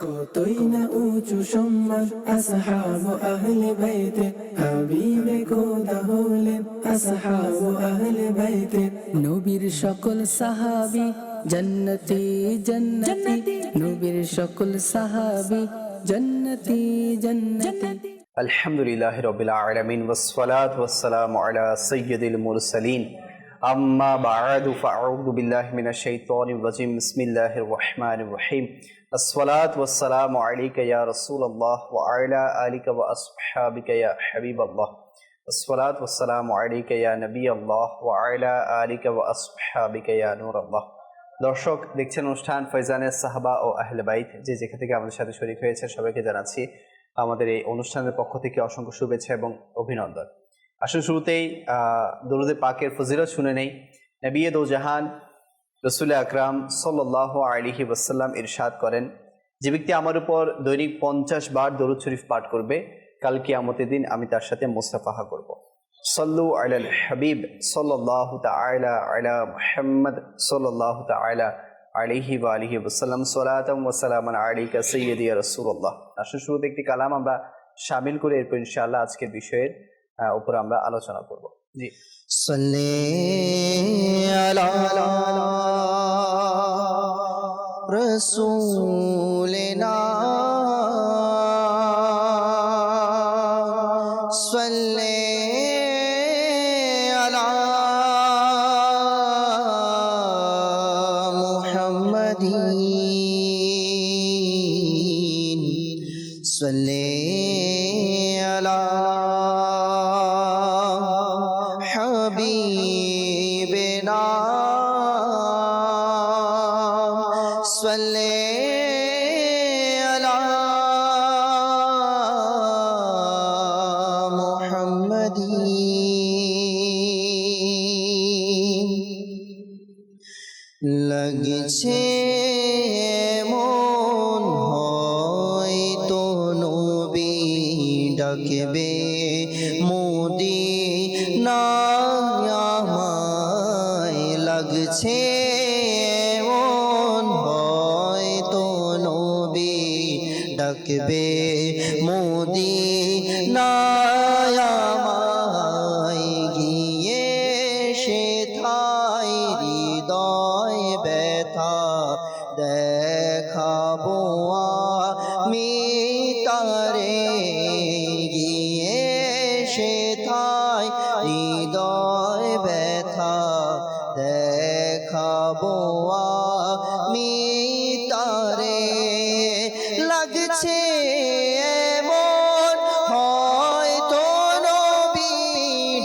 কতই না উঁচু সম্মান আসহাব আহলে বাইতে, হাবিবে খোদা হলেন আসহাব আহলে বাইতে। নবীর সকল সাহাবী জান্নতি জান্নতি, নবীর সকল সাহাবী জান্নতি জান্নতি। আলহামদুলিল্লাহি রাব্বিল আলামিন ওয়াসসালাতু ওয়াসসালামু আলা সাইয়্যিদিল মুরসালিন আম্মা বা'দু ফাআউযু বিল্লাহি মিনাশ শাইতানির রাজিম বিসমিল্লাহির রহমানির রহিম আসসালাতু ওয়াসসালামু আলাইকা ইয়া রাসূলুল্লাহ ওয়া আলা আলিকা ওয়া আসহাবিকা ইয়া হাবিবাল্লাহ আসসালাতু ওয়াসসালামু আলাইকা ইয়া নবিয়াল্লাহ ওয়া আলা আলিকা ওয়া আসহাবিকা ইয়া নূরাল্লাহ। দর্শক দেখছেন অনুষ্ঠান ফয়জানের সাহাবা ও আহলে বাইত, যে যেখান থেকে আমাদের সাথে শরীক হয়েছে সবাইকে জানাচ্ছি আমাদের এই অনুষ্ঠানের পক্ষ থেকে অসংখ্য শুভেচ্ছা এবং অভিনন্দন। আসলে শুরুতেই দরুদে পাকের ফজিলত শুনে নেই। নবী দো জাহান রাসূল আকরাম সাল্লাল্লাহু আলাইহি ওয়াসাল্লাম ইরশাদ করেন, যে ব্যক্তি আমার উপর দৈনিক 50 বার দরুদ শরীফ পাঠ করবে, কাল কিয়ামতের দিন আমি তার সাথে মুসাফাহা করব। সাল্লু আলাল হাবিব সাল্লাল্লাহু তাআলা আলা মুহাম্মদ সাল্লাল্লাহু তাআলা আলাইহি ওয়া আলিহি ওয়াসাল্লাম সালাতাম ওয়া সালামান আলাইকা সাইয়্যিদি ইয়া রাসূলুল্লাহ। আসলে শুরুতে একটি কালাম আমরা শামিল করে এরপর ইনশাআল্লাহ আজকের বিষয়ের উপর আমরা আলোচনা করব। জি, সাল্লি আলা রাসূলিনা সাল্লি আলা মুহাম্মাদিন সাল্লি আলা হাবিবিনা সাল্লি আলা মুহাম্মাদিন। লাগছে মন হয়তো নবী ডাকবে মদিনায় আমায়, লাগছে মন হয়তো নবী ডাকবে মদিনায় আমায়, গিয়ে সেথায় হৃদয় ব্যথা দেখাবো আমি তারে, গিয়ে সেথায় হৃদয় ব্যথা দেখাবো আমি তারে। লাগছে এমন হয়তো নবী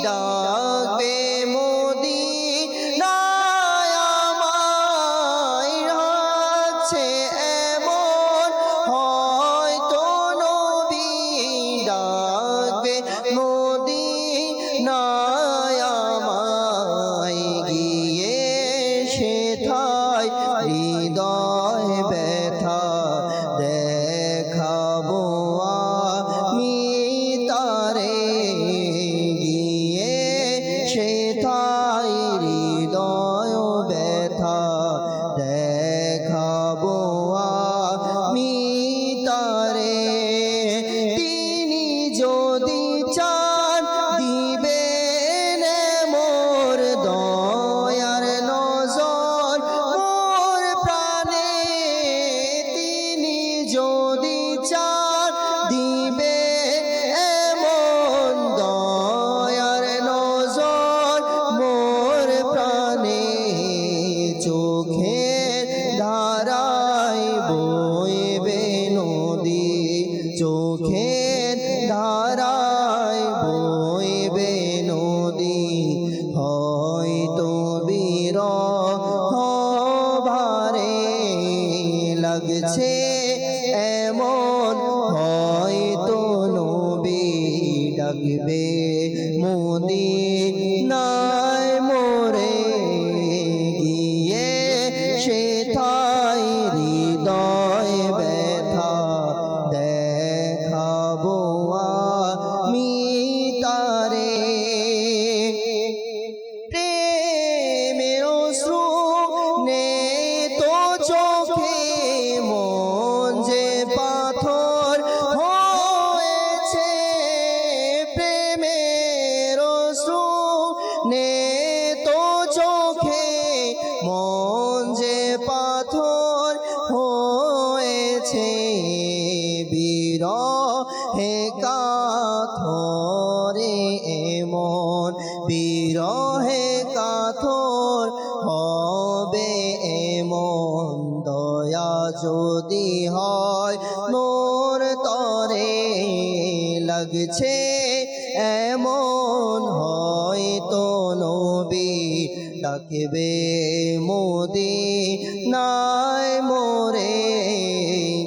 ডাকবে মদিনায় আমায়, লাগছে এমন হয়তো নবী ডাকবে মদিনায় আমায়, গিয়ে সেথায় হৃদয় ব্যথা দেখাবো আমি তারে, গিয়ে সেথায় হৃদয় ব্যথা দেখাবো আমি তারে। তিনি যদি চান দিবেন মোর দয়ার নজর মোর প্রাণে, তিনি যদি চান দিবে এমন দয়ার নজর মোর প্রাণে, চোখের ধারায় বইবে নদী, চোখের ধারায় বইবে নদী, হয়তো বিরহ ভারে। লাগছে এমন হয়তো নবী ডাকবে মদিনায় মোরে, গিয়ে সেথায় হৃদয় ব্যথা দেখাবো আমি তারে। প্রেমের অশ্রু নে তো চোখে মন যে হে কাথরে এমন বিরহে কাথর হবে এমন দয়া যদি হয় মোর তরে লাগছে এমন হয়তো নবী ডাকবে মদিনায় মোরে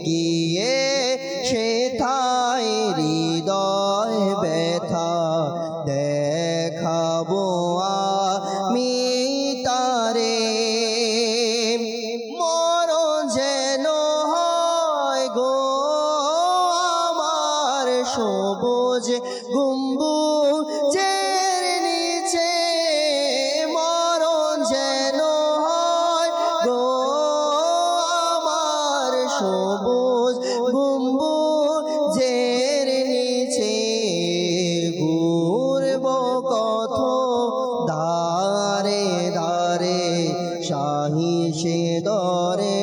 গিয়ে সেথায় হৃদয় ব্যথা দেখাবো আমি তারে মরণ যেন হয় গো আমার সবুজ গম্বুজের নিচে মরণ যেন হয় গো আমার সবুজ গম্বুজের নিচে ঘুরব কত দারে দারে শাহী সে দরে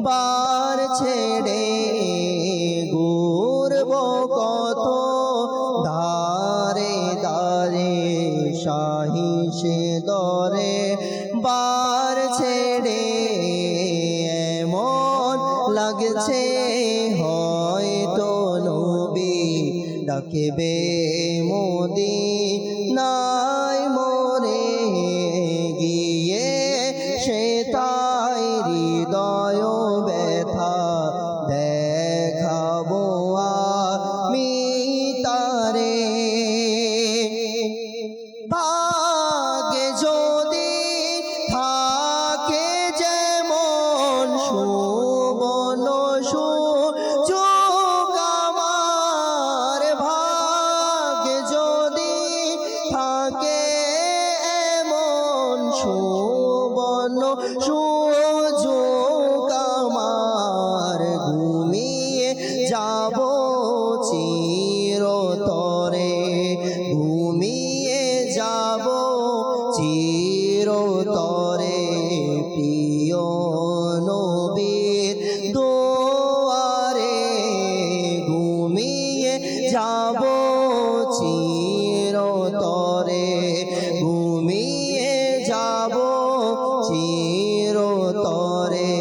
বার ছেড়ে ঘুরব কত দারে দারে শাহী সে দরে বার ছেড়ে এমন লাগছে হয়তো নবী ডাকবে মদিনায় মোরে গিয়ে সেথায় হৃদয় ব্যথা দেখাবো আমি তারে ভাগ্যে যদি থাকে যেমন সুবর্ণ সুযোগ আমার ভাগ্যে যদি থাকে এমন সুবর্ণ সুযোগ আমার ঘুমিয়ে যাব চিরতরে ঘুমিয়ে যাব চিরতরে প্রিয় নবীর দুয়ারে ঘুমিয়ে যাব চিরতরে ঘুমিয়ে যাব চিরতরে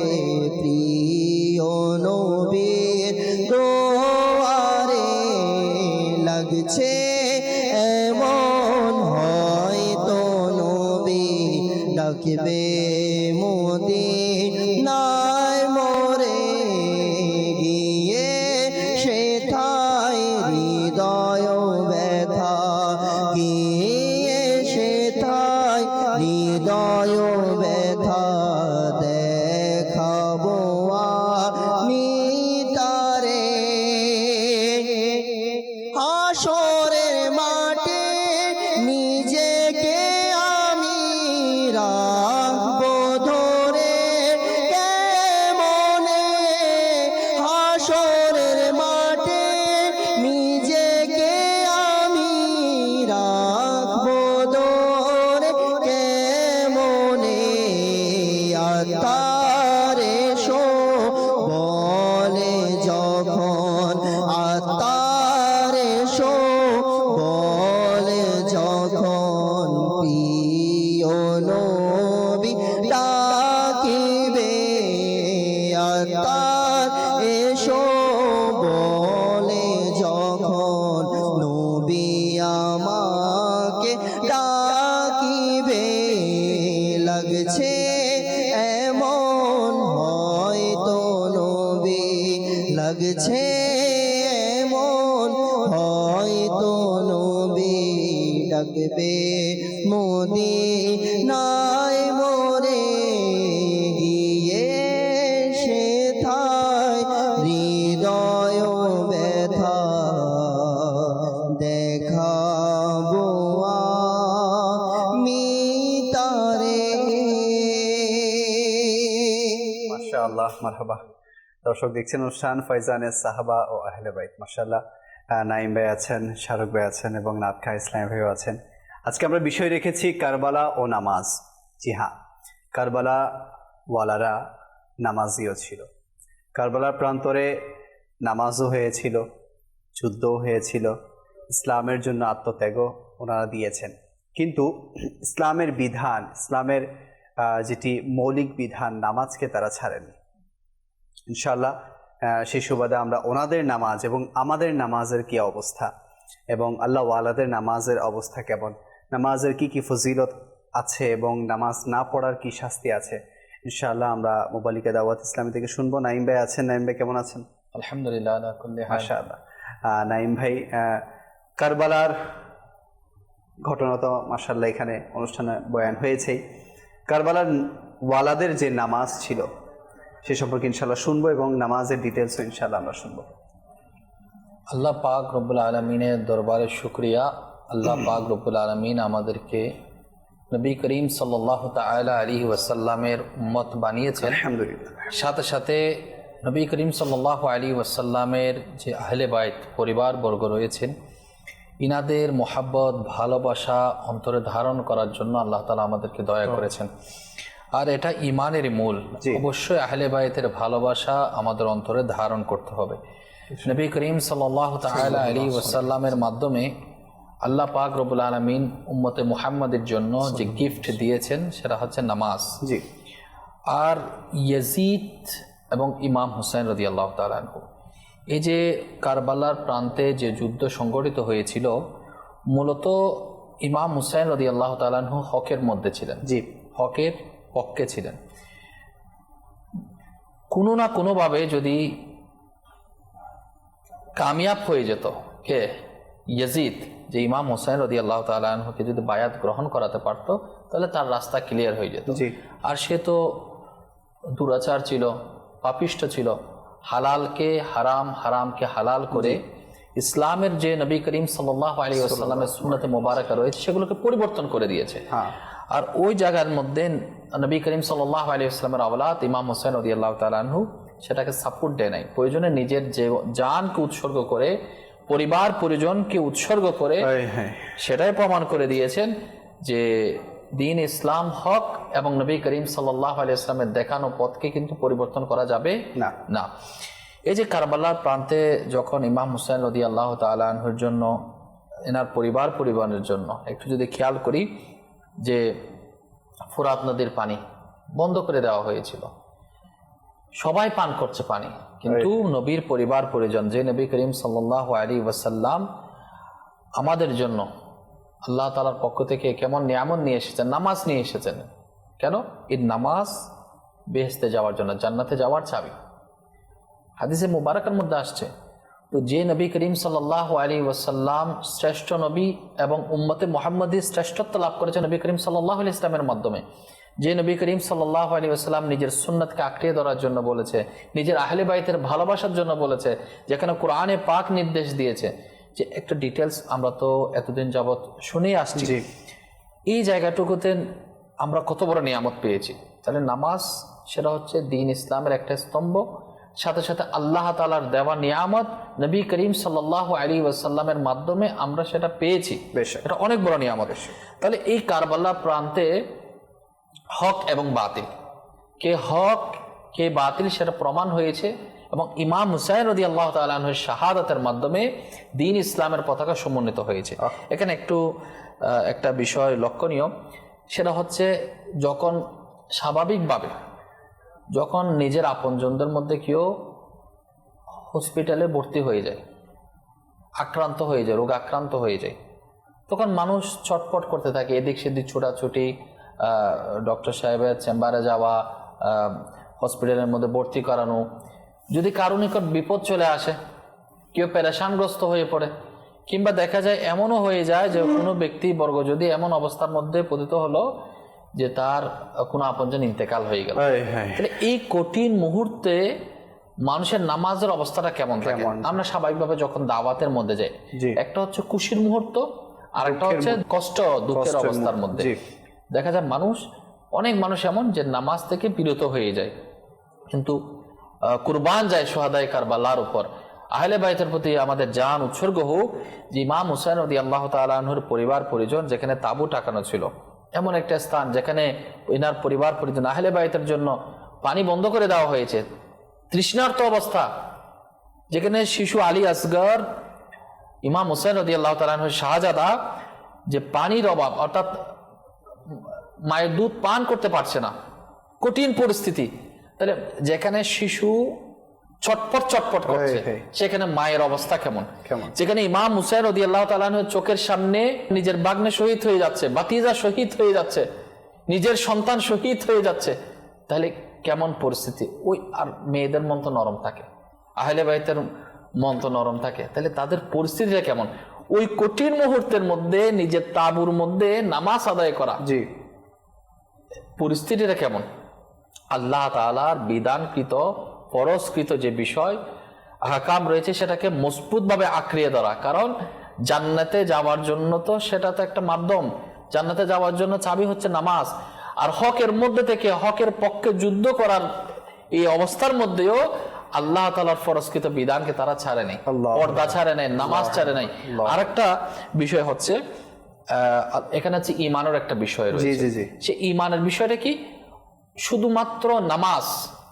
প্রিয় নবীর দুয়ারে লাগছে এমন হয়তো নবী ডাকবে মদিনায় মোরে গিয়ে সেথায় হৃদয় ব্যথা গিয়ে সেথায় হৃদয় ব্যথা দেখাবো আমি তারে হাসরের মাঠে নিজেকে আমি রাখবো ধরে কেমনে হাসরের মাঠে নিজেকে আমি রাখবো ধরে কেমনে আত্মারে শো বলে যখন আত্মারে শো বলে যখন প্রিয় নবী ডাকিবে আত্মার এসো বলে যখন নবী আমাকে ডাকিবে লাগছে এমন হয়তো নবী লাগছে এমন হয়তো নবী ডাকবে মদিনায় মোরে গিয়ে সেথায় হৃদয় ব্যথা দেখাবো আমি তারে। মাশাআল্লাহ, মারহাবা। দর্শক দেখছেন অনুষ্ঠান ফয়জানের সাহাবা ও আহলে বাইত। মাশাআল্লাহ, নাইম ভাই আছেন, শাহরুখ ভাই আছেন এবং নাতখা ইসলাম ভাইও আছেন। আজকে আমরা বিষয় রেখেছি কারবালা ও নামাজ। জি হ্যাঁ, কারবালা ওয়ালারা নামাজিও ছিল। কারবালার প্রান্তরে নামাজও হয়েছিল, যুদ্ধও হয়েছিল, ইসলামের জন্য আত্মত্যাগও ওনারা দিয়েছেন। কিন্তু ইসলামের বিধান, ইসলামের যেটি মৌলিক বিধান, নামাজকে তারা ছাড়েনি। ইনশাআল্লাহ সেই সুবাদে আমরা ওনাদের নামাজ এবং আমাদের নামাজের কি অবস্থা এবং আল্লাহ ওয়ালাদের নামাজের অবস্থা কেমন, নামাজের কি কি ফজিলত আছে এবং নামাজ না পড়ার কি শাস্তি আছে, ইনশাআল্লাহ আমরা মুবালিকা দাওয়াত ইসলামী থেকে শুনবো। নাইম ভাই আছেন। নাইম ভাই কেমন আছেন? আলহামদুলিল্লাহ আলা কুল্লি হাল। মাশাআল্লাহ। নাইম ভাই, কারবালার ঘটনা তো মাশাআল্লাহ এখানে অনুষ্ঠানে বয়ান হয়েছেই। কারবালার ওয়ালাদের যে নামাজ ছিল সে সম্পর্কে ইনশাআল্লাহ শুনবো এবং নামাজের ডিটেলসও ইনশাআল্লাহ আমরা শুনবো। আল্লাহ পাক রব্বুল আলমিনের দরবারে শুকরিয়া। আল্লাহ পাক রব্বুল আলমিন আমাদেরকে নবী করিম সাল্লাল্লাহু তাআলা আলাইহি ওয়াসাল্লামের উম্মত বানিয়েছেন। আলহামদুলিল্লাহ। সাথে সাথে নবী করিম সাল্লাল্লাহু আলাইহি ওয়াসাল্লামের যে আহলে বাইত পরিবারবর্গ রয়েছেন, ইনাদের মোহাব্বত ভালোবাসা অন্তরে ধারণ করার জন্য আল্লাহ তাআলা আমাদেরকে দয়া করেছেন। আর এটা ইমানের মূল। অবশ্যই আহলে বাইতের ভালোবাসা আমাদের অন্তরে ধারণ করতে হবে। নবী করিম সাল্লাল্লাহু তাআলা আলাইহি ওয়াসাল্লামের মাধ্যমে আল্লাহ পাক রব্বুল আলামিন উম্মতে মুহাম্মাদের জন্য যে গিফট দিয়েছেন সেটা হচ্ছে নামাজ। জি। আর ইয়াজিদ এবং ইমাম হুসাইন রাদিয়াল্লাহু তাআলা আনহু, এই যে কারবালার প্রান্তে যে যুদ্ধ সংগঠিত হয়েছিল, মূলত ইমাম হুসাইন রাদিয়াল্লাহু তাআলা আনহু হকের মধ্যে ছিলেন। জি। হকের পক্ষে ছিলেন। কোনো না কোনোভাবে যদি কামিয়াব হয়ে যেত কে, ইয়াজিদ, যে ইমাম হুসাইন রাদিয়াল্লাহু তাআলা আনহুকে যদি বায়াত গ্রহণ করাতে পারতো তাহলে তার রাস্তা ক্লিয়ার হয়ে যেত। আর সে তো দুরাচার ছিল, পাপিষ্ঠ ছিল, হালালকে হারাম, হারামকে হালাল করে ইসলামের যে নবী করিম সাল্লাল্লাহু আলাইহি ওয়াসাল্লামের সুন্নতে মুবারাকা রয়েছে সেগুলোকে পরিবর্তন করে দিয়েছে। আর ওই জায়গার মধ্যে নবী করিম সাল্লাল্লাহু আলাইহি ওয়াসাল্লামের আওলাদ ইমাম হুসাইন রাদিয়াল্লাহু তাআলা আনহু সেটাকে সাপোর্ট দেয় নাই। প্রয়োজনে নিজের যে জানকে উৎসর্গ করে, পরিবার পরিজনকে উৎসর্গ করে সেটাই প্রমাণ করে দিয়েছেন যে দ্বীন ইসলাম হক এবং নবী করিম সাল্লাল্লাহু আলাইহি ওয়াসাল্লামের দেখানো পথকে কিন্তু পরিবর্তন করা যাবে না। এই যে কারবালার প্রান্তে যখন ইমাম হুসাইন রাদিয়াল্লাহু তাআলা আনহুর জন্য, এনার পরিবারের জন্য একটু যদি খেয়াল করি যে ফুরাত নদীর পানি বন্ধ করে দেওয়া হয়েছিল, সবাই পান করছে পানি, কিন্তু নবীর পরিবার পরিজন যে নবী করিম সাল্লাল্লাহু আলাইহি ওয়াসাল্লাম আমাদের জন্য আল্লাহ তাআলার পক্ষ থেকে কেমন নিয়ামত নিয়ে এসেছেন, নামাজ নিয়ে এসেছেন। কেন? এই নামাজ বেহেশতে যাওয়ার জন্য, জান্নাতে যাওয়ার চাবি। হাদিসে মুবারাকার মধ্যে আসছে, তো যে নবী করিম সাল্লাল্লাহু আলাইহি ওয়াসাল্লাম শ্রেষ্ঠ নবী এবং উম্মতে মুহাম্মাদী শ্রেষ্ঠত্ব লাভ করেছে নবী করিম সাল্লাল্লাহু আলাইহি ওয়াসাল্লামের মাধ্যমে, যে নবী করিম সাল্লাল্লাহু আলাইহি ওয়াসাল্লাম নিজের সুন্নাতকে আঁকড়িয়ে ধরার জন্য বলেছে, নিজের আহলে বাইতের ভালোবাসার জন্য বলেছে, যেখানে কোরআনে পাক নির্দেশ দিয়েছে, যে একটা ডিটেলস আমরা তো এতদিন যাবৎ শুনেই আসছি। এই জায়গাটুকুতে আমরা কত বড় নিয়ামত পেয়েছি। তাহলে নামাজ সেটা হচ্ছে দ্বীন ইসলামের একটা স্তম্ভ, সাথে সাথে আল্লাহ তাআলার দেওয়া নিয়ামত নবী করিম সাল্লাল্লাহু আলাইহি ওয়াসাল্লামের মাধ্যমে আমরা সেটা পেয়েছি। এটা অনেক বড় নিয়ামত। তাহলে এই কারবালা প্রান্তে হক এবং বাতিল, কে হক কে বাতিল সেটা প্রমাণ হয়েছে এবং ইমাম হুসাইন রাদিয়াল্লাহু তাআলা আনহুর শাহাদাতের মাধ্যমে দ্বীন ইসলামের পতাকা সমুন্নত হয়েছে। এখানে একটা বিষয় লক্ষণীয়, সেটা হচ্ছে যখন স্বাভাবিকভাবে যখন নিজের আপনজনদের মধ্যে কেউ হসপিটালে ভর্তি হয়ে যায়, আক্রান্ত হয়ে যায়, রোগ আক্রান্ত হয়ে যায়, তখন মানুষ ছটফট করতে থাকে, এদিক সেদিক ছোটাছুটি, ডক্টর সাহেবের চেম্বারে যাওয়া, হসপিটালের মধ্যে ভর্তি করানো। যদি কারো নিকট বিপদ চলে আসে, কেউ পেরেশানগ্রস্ত হয়ে পড়ে, কিংবা দেখা যায় এমনও হয়ে যায় যে কোনো ব্যক্তিবর্গ যদি এমন অবস্থার মধ্যে পতিত হলো যে তার কোনো আপনজন ইন্তেকাল হয়ে গেল, তাহলে এই কঠিন মুহূর্তে মানুষের নামাজের অবস্থাটা কেমন থাকে? আমরা স্বাভাবিকভাবে যখন দাওয়াতের মধ্যে যাই, একটা হচ্ছে খুশির মুহূর্ত আর একটা হচ্ছে কষ্ট দুঃখের অবস্থার মধ্যে। দেখা যায় অনেক মানুষ এমন যে নামাজ থেকে বিরত হয়ে যায়, কিন্তু কুরবান যায় শুহাদায়ে কারবালার উপর। আহলে বাইতের প্রতি আমাদের জান উৎসর্গ হোক। যে ইমাম হুসাইন রাদিয়াল্লাহু তাআলা আনহুর পরিবার পরিজন যেখানে তাঁবু টাকানো ছিল, এমন একটা স্থান যেখানে ইনার পরিবার পরিজন আহলে বাইতের জন্য পানি বন্ধ করে দেওয়া হয়েছে, তৃষ্ণার্ত অবস্থা, যেখানে শিশু আলী আসগর ইমাম হুসাইন রাদিয়াল্লাহু তাআলা আনহু শাহজাদা যে পানির অভাব, অর্থাৎ মায়ের দুধ পান করতে পারছে না, কঠিন পরিস্থিতি, তাহলে যেখানে শিশু চটপট চটপট করছে সেখানে মায়ের অবস্থা কেমন? যেখানে ইমাম হুসাইন রাদিয়াল্লাহু তাআলা আনহু চোখের সামনে নিজের বাগ্নে শহীদ হয়ে যাচ্ছে, ভাতিজা শহীদ হয়ে যাচ্ছে, নিজের সন্তান শহীদ হয়ে যাচ্ছে, তাহলে কেমন পরিস্থিতি? ওই আর মেয়েদের মন তো নরম থাকে, আহলে বাইতের মন তো নরম থাকে, তাহলে তাদের পরিস্থিতিটা কেমন? ওই কঠিন মুহূর্তের মধ্যে নিজের তাঁবুর মধ্যে নামাজ আদায় করা, জি, পরিস্থিতিটা কেমন? আল্লাহ তাআলার বিধানকৃত ফরজকৃত যে বিষয় আহকাম রয়েছে সেটাকে মজবুতভাবে আঁকড়িয়ে ধরা। কারণ জান্নাতে যাওয়ার জন্য তো সেটা তো একটা মাধ্যম, জান্নাতে যাওয়ার জন্য চাবি হচ্ছে নামাজ। আর হকের মধ্যে থেকে হকের পক্ষে যুদ্ধ করার এই অবস্থার মধ্যেও আল্লাহ তাআলার ফরজকৃত বিধানকে তারা ছাড়ে নাই, পর্দা ছাড়ে নাই, নামাজ ছাড়ে নাই। আরেকটা বিষয় হচ্ছে এখানে হচ্ছে ঈমানের একটা বিষয় রয়েছে। সে ঈমানের বিষয়টা কি? শুধুমাত্র নামাজ,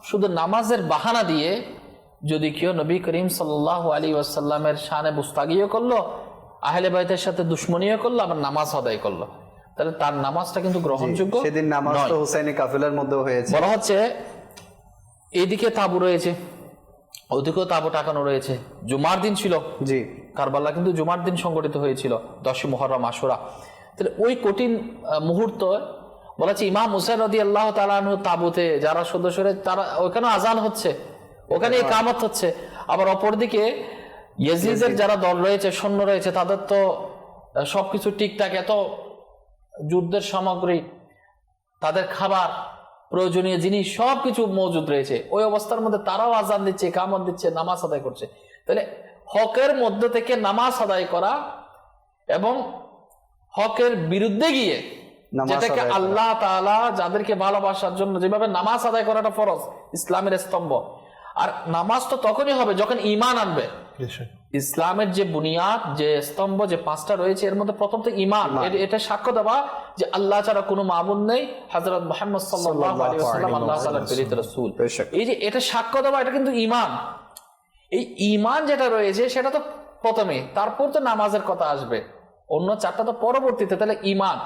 শুধু নামাজের বাহানা দিয়ে যদি কেউ নবী করিম সাল্লাল্লাহু আলাইহি ওয়াসাল্লামের শানে বুস্তাগিও করলো, আহলে বাইতের সাথে দুশমনিও করলো, আবার নামাজ আদায় করলো, তাহলে তার নামাজটা কিন্তু গ্রহণযোগ্য। সেদিন নামাজ তো হুসাইনি কাফেলার মধ্যে হয়েছে। বলা হচ্ছে এইদিকে তাবু রয়েছে, ওদিকেও তাবু টাকানো রয়েছে, জুমার দিন ছিল, জি, কারবালা কিন্তু জুমার দিন সংগঠিত হয়েছিল, 10 মুহররম আশুরা। তাহলে ওই কঠিন মুহূর্ত বলা হচ্ছে ইমাম হুসাইন রাদিয়াল্লাহু তাআলা আনহু তাবুতে যারা সদস্য তারা ওখানে আজান হচ্ছে, ওখানে ইকামত হচ্ছে, আবার অপরদিকে ইয়াজিদের যারা দল রয়েছে, সৈন্য রয়েছে, তাদের তো সবকিছু ঠিকঠাক, এত যুদ্ধের সামগ্রী, তাদের খাবার, প্রয়োজনীয় জিনিস সবকিছু মজুদ রয়েছে। ওই অবস্থার মধ্যে তারাও আজান দিচ্ছে, ইকামত দিচ্ছে, নামাজ আদায় করছে। তাহলে হকের মধ্যে থেকে নামাজ আদায় করা এবং হকের বিরুদ্ধে গিয়ে, যেটাকে আল্লাহ তাআলা যাদেরকে ভালোবাসার জন্য যেভাবে নামাজ আদায় করাটা ফরজ, ইসলামের স্তম্ভ। আর নামাজ তো তখনই হবে যখন ঈমান আনবে। ইসলামের যে বুনিয়াদ, যে স্তম্ভ, যে 5টা রয়েছে, এর মধ্যে প্রথম তো ঈমান। এটা সাক্ষ্য দেওয়া যে আল্লাহ ছাড়া কোনো মাবুদ নেই, হযরত মুহাম্মদ সাল্লাল্লাহু আলাইহি ওয়াসাল্লাম আল্লাহ তাআলার প্রেরিত রাসূল। এই যে এটা সাক্ষ্য দেওয়া, এটা কিন্তু ঈমান। এই ঈমান যেটা রয়েছে সেটা তো প্রথমে, তারপর তো নামাজের কথা আসবে, অন্য 4টা তো পরবর্তীতে। তাহলে ঈমান,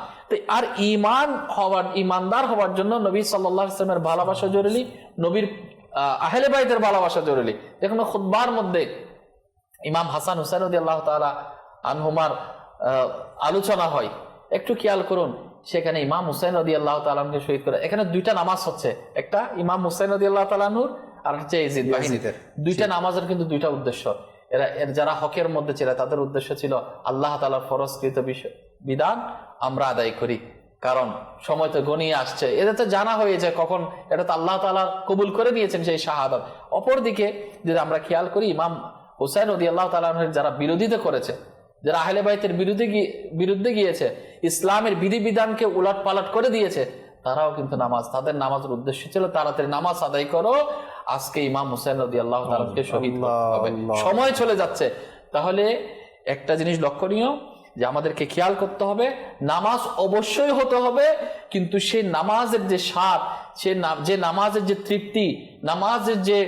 আর ঈমান হওয়ার, ঈমানদার হওয়ার জন্য নবী সাল্লাল্লাহু আলাইহি ওয়াসাল্লামের ভালোবাসা জরুরি, নবীর আহলে বাইতের ভালোবাসা জরুরি। দেখুন খুতবার মধ্যে ইমাম হাসান হুসাইন রাদিয়াল্লাহু তাআলা আনহুমার আলোচনা হয়, একটু খেয়াল করুন। সেখানে ইমাম হুসাইন রাদিয়াল্লাহু তাআলা আনহুকে শহীদ করে, এখানে 2টা নামাজ হচ্ছে, একটা ইমাম হুসাইন রাদিয়াল্লাহু তাআলা আনহুর, আর হচ্ছে ইয়াজিদ বাহিনীদের। 2টা নামাজের কিন্তু 2টা উদ্দেশ্য। এর যারা হকের মধ্যে ছিল তাদের উদ্দেশ্য ছিল আল্লাহ তাআলার ফরজকৃত বিধান আমরা আদায় করি, কারণ সময় তো গনিয়ে আসছে। এটা তো জানা হয়েছে কখন, এটা তো আল্লাহ তাআলা কবুল করে নিয়েছেন সেই শাহাদাত। অপরদিকে যদি আমরা খেয়াল করি, ইমাম হুসাইন রাদিয়াল্লাহু তাআলা আনহুর যারা বিরোধিতা করেছে, যারা আহলে বাইতের বিরুদ্ধে গিয়েছে, ইসলামের বিধিবিধানকে উলট পালট করে দিয়েছে, তারাও কিন্তু নামাজ, তাদের নামাজের উদ্দেশ্য ছিল তাড়াতাড়ি নামাজ আদায় করো, আজকে ইমাম হুসাইন রাদিয়াল্লাহু তাআলাকে শহীদ হবে, সময় চলে যাচ্ছে। তাহলে একটা জিনিস লক্ষণীয় যে আমাদেরকে খেয়াল করতে হবে, নামাজ অবশ্যই হতে হবে, কিন্তু সেই নামাজের যে স্বাদ, যে নামাজের যে তৃপ্তি, নামাজের যে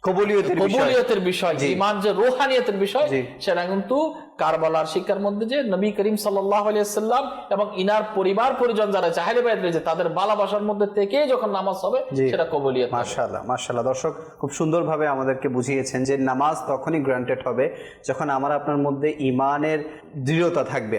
কবুলিয়তের বিষয়, ঈমান যে রূহানিয়তের বিষয়, সেটা কিন্তু কারবালার শিক্ষার মধ্যে যে নবী করিম সাল্লাল্লাহু আলাইহি ওয়াসাল্লাম এবং ইনার পরিবার পরিজন যারা আহলে বাইত রয়েছে তাদের ভালোবাসার মধ্যে থেকে যখন নামাজ হবে সেটা কবুলিয়ত। মাশাআল্লাহ, মাশাআল্লাহ। দর্শক খুব সুন্দরভাবে আমাদেরকে বুঝিয়েছেন যে নামাজ তখনই গ্রান্টেড হবে যখন আমার আপনার মধ্যে ঈমানের দৃঢ়তা থাকবে,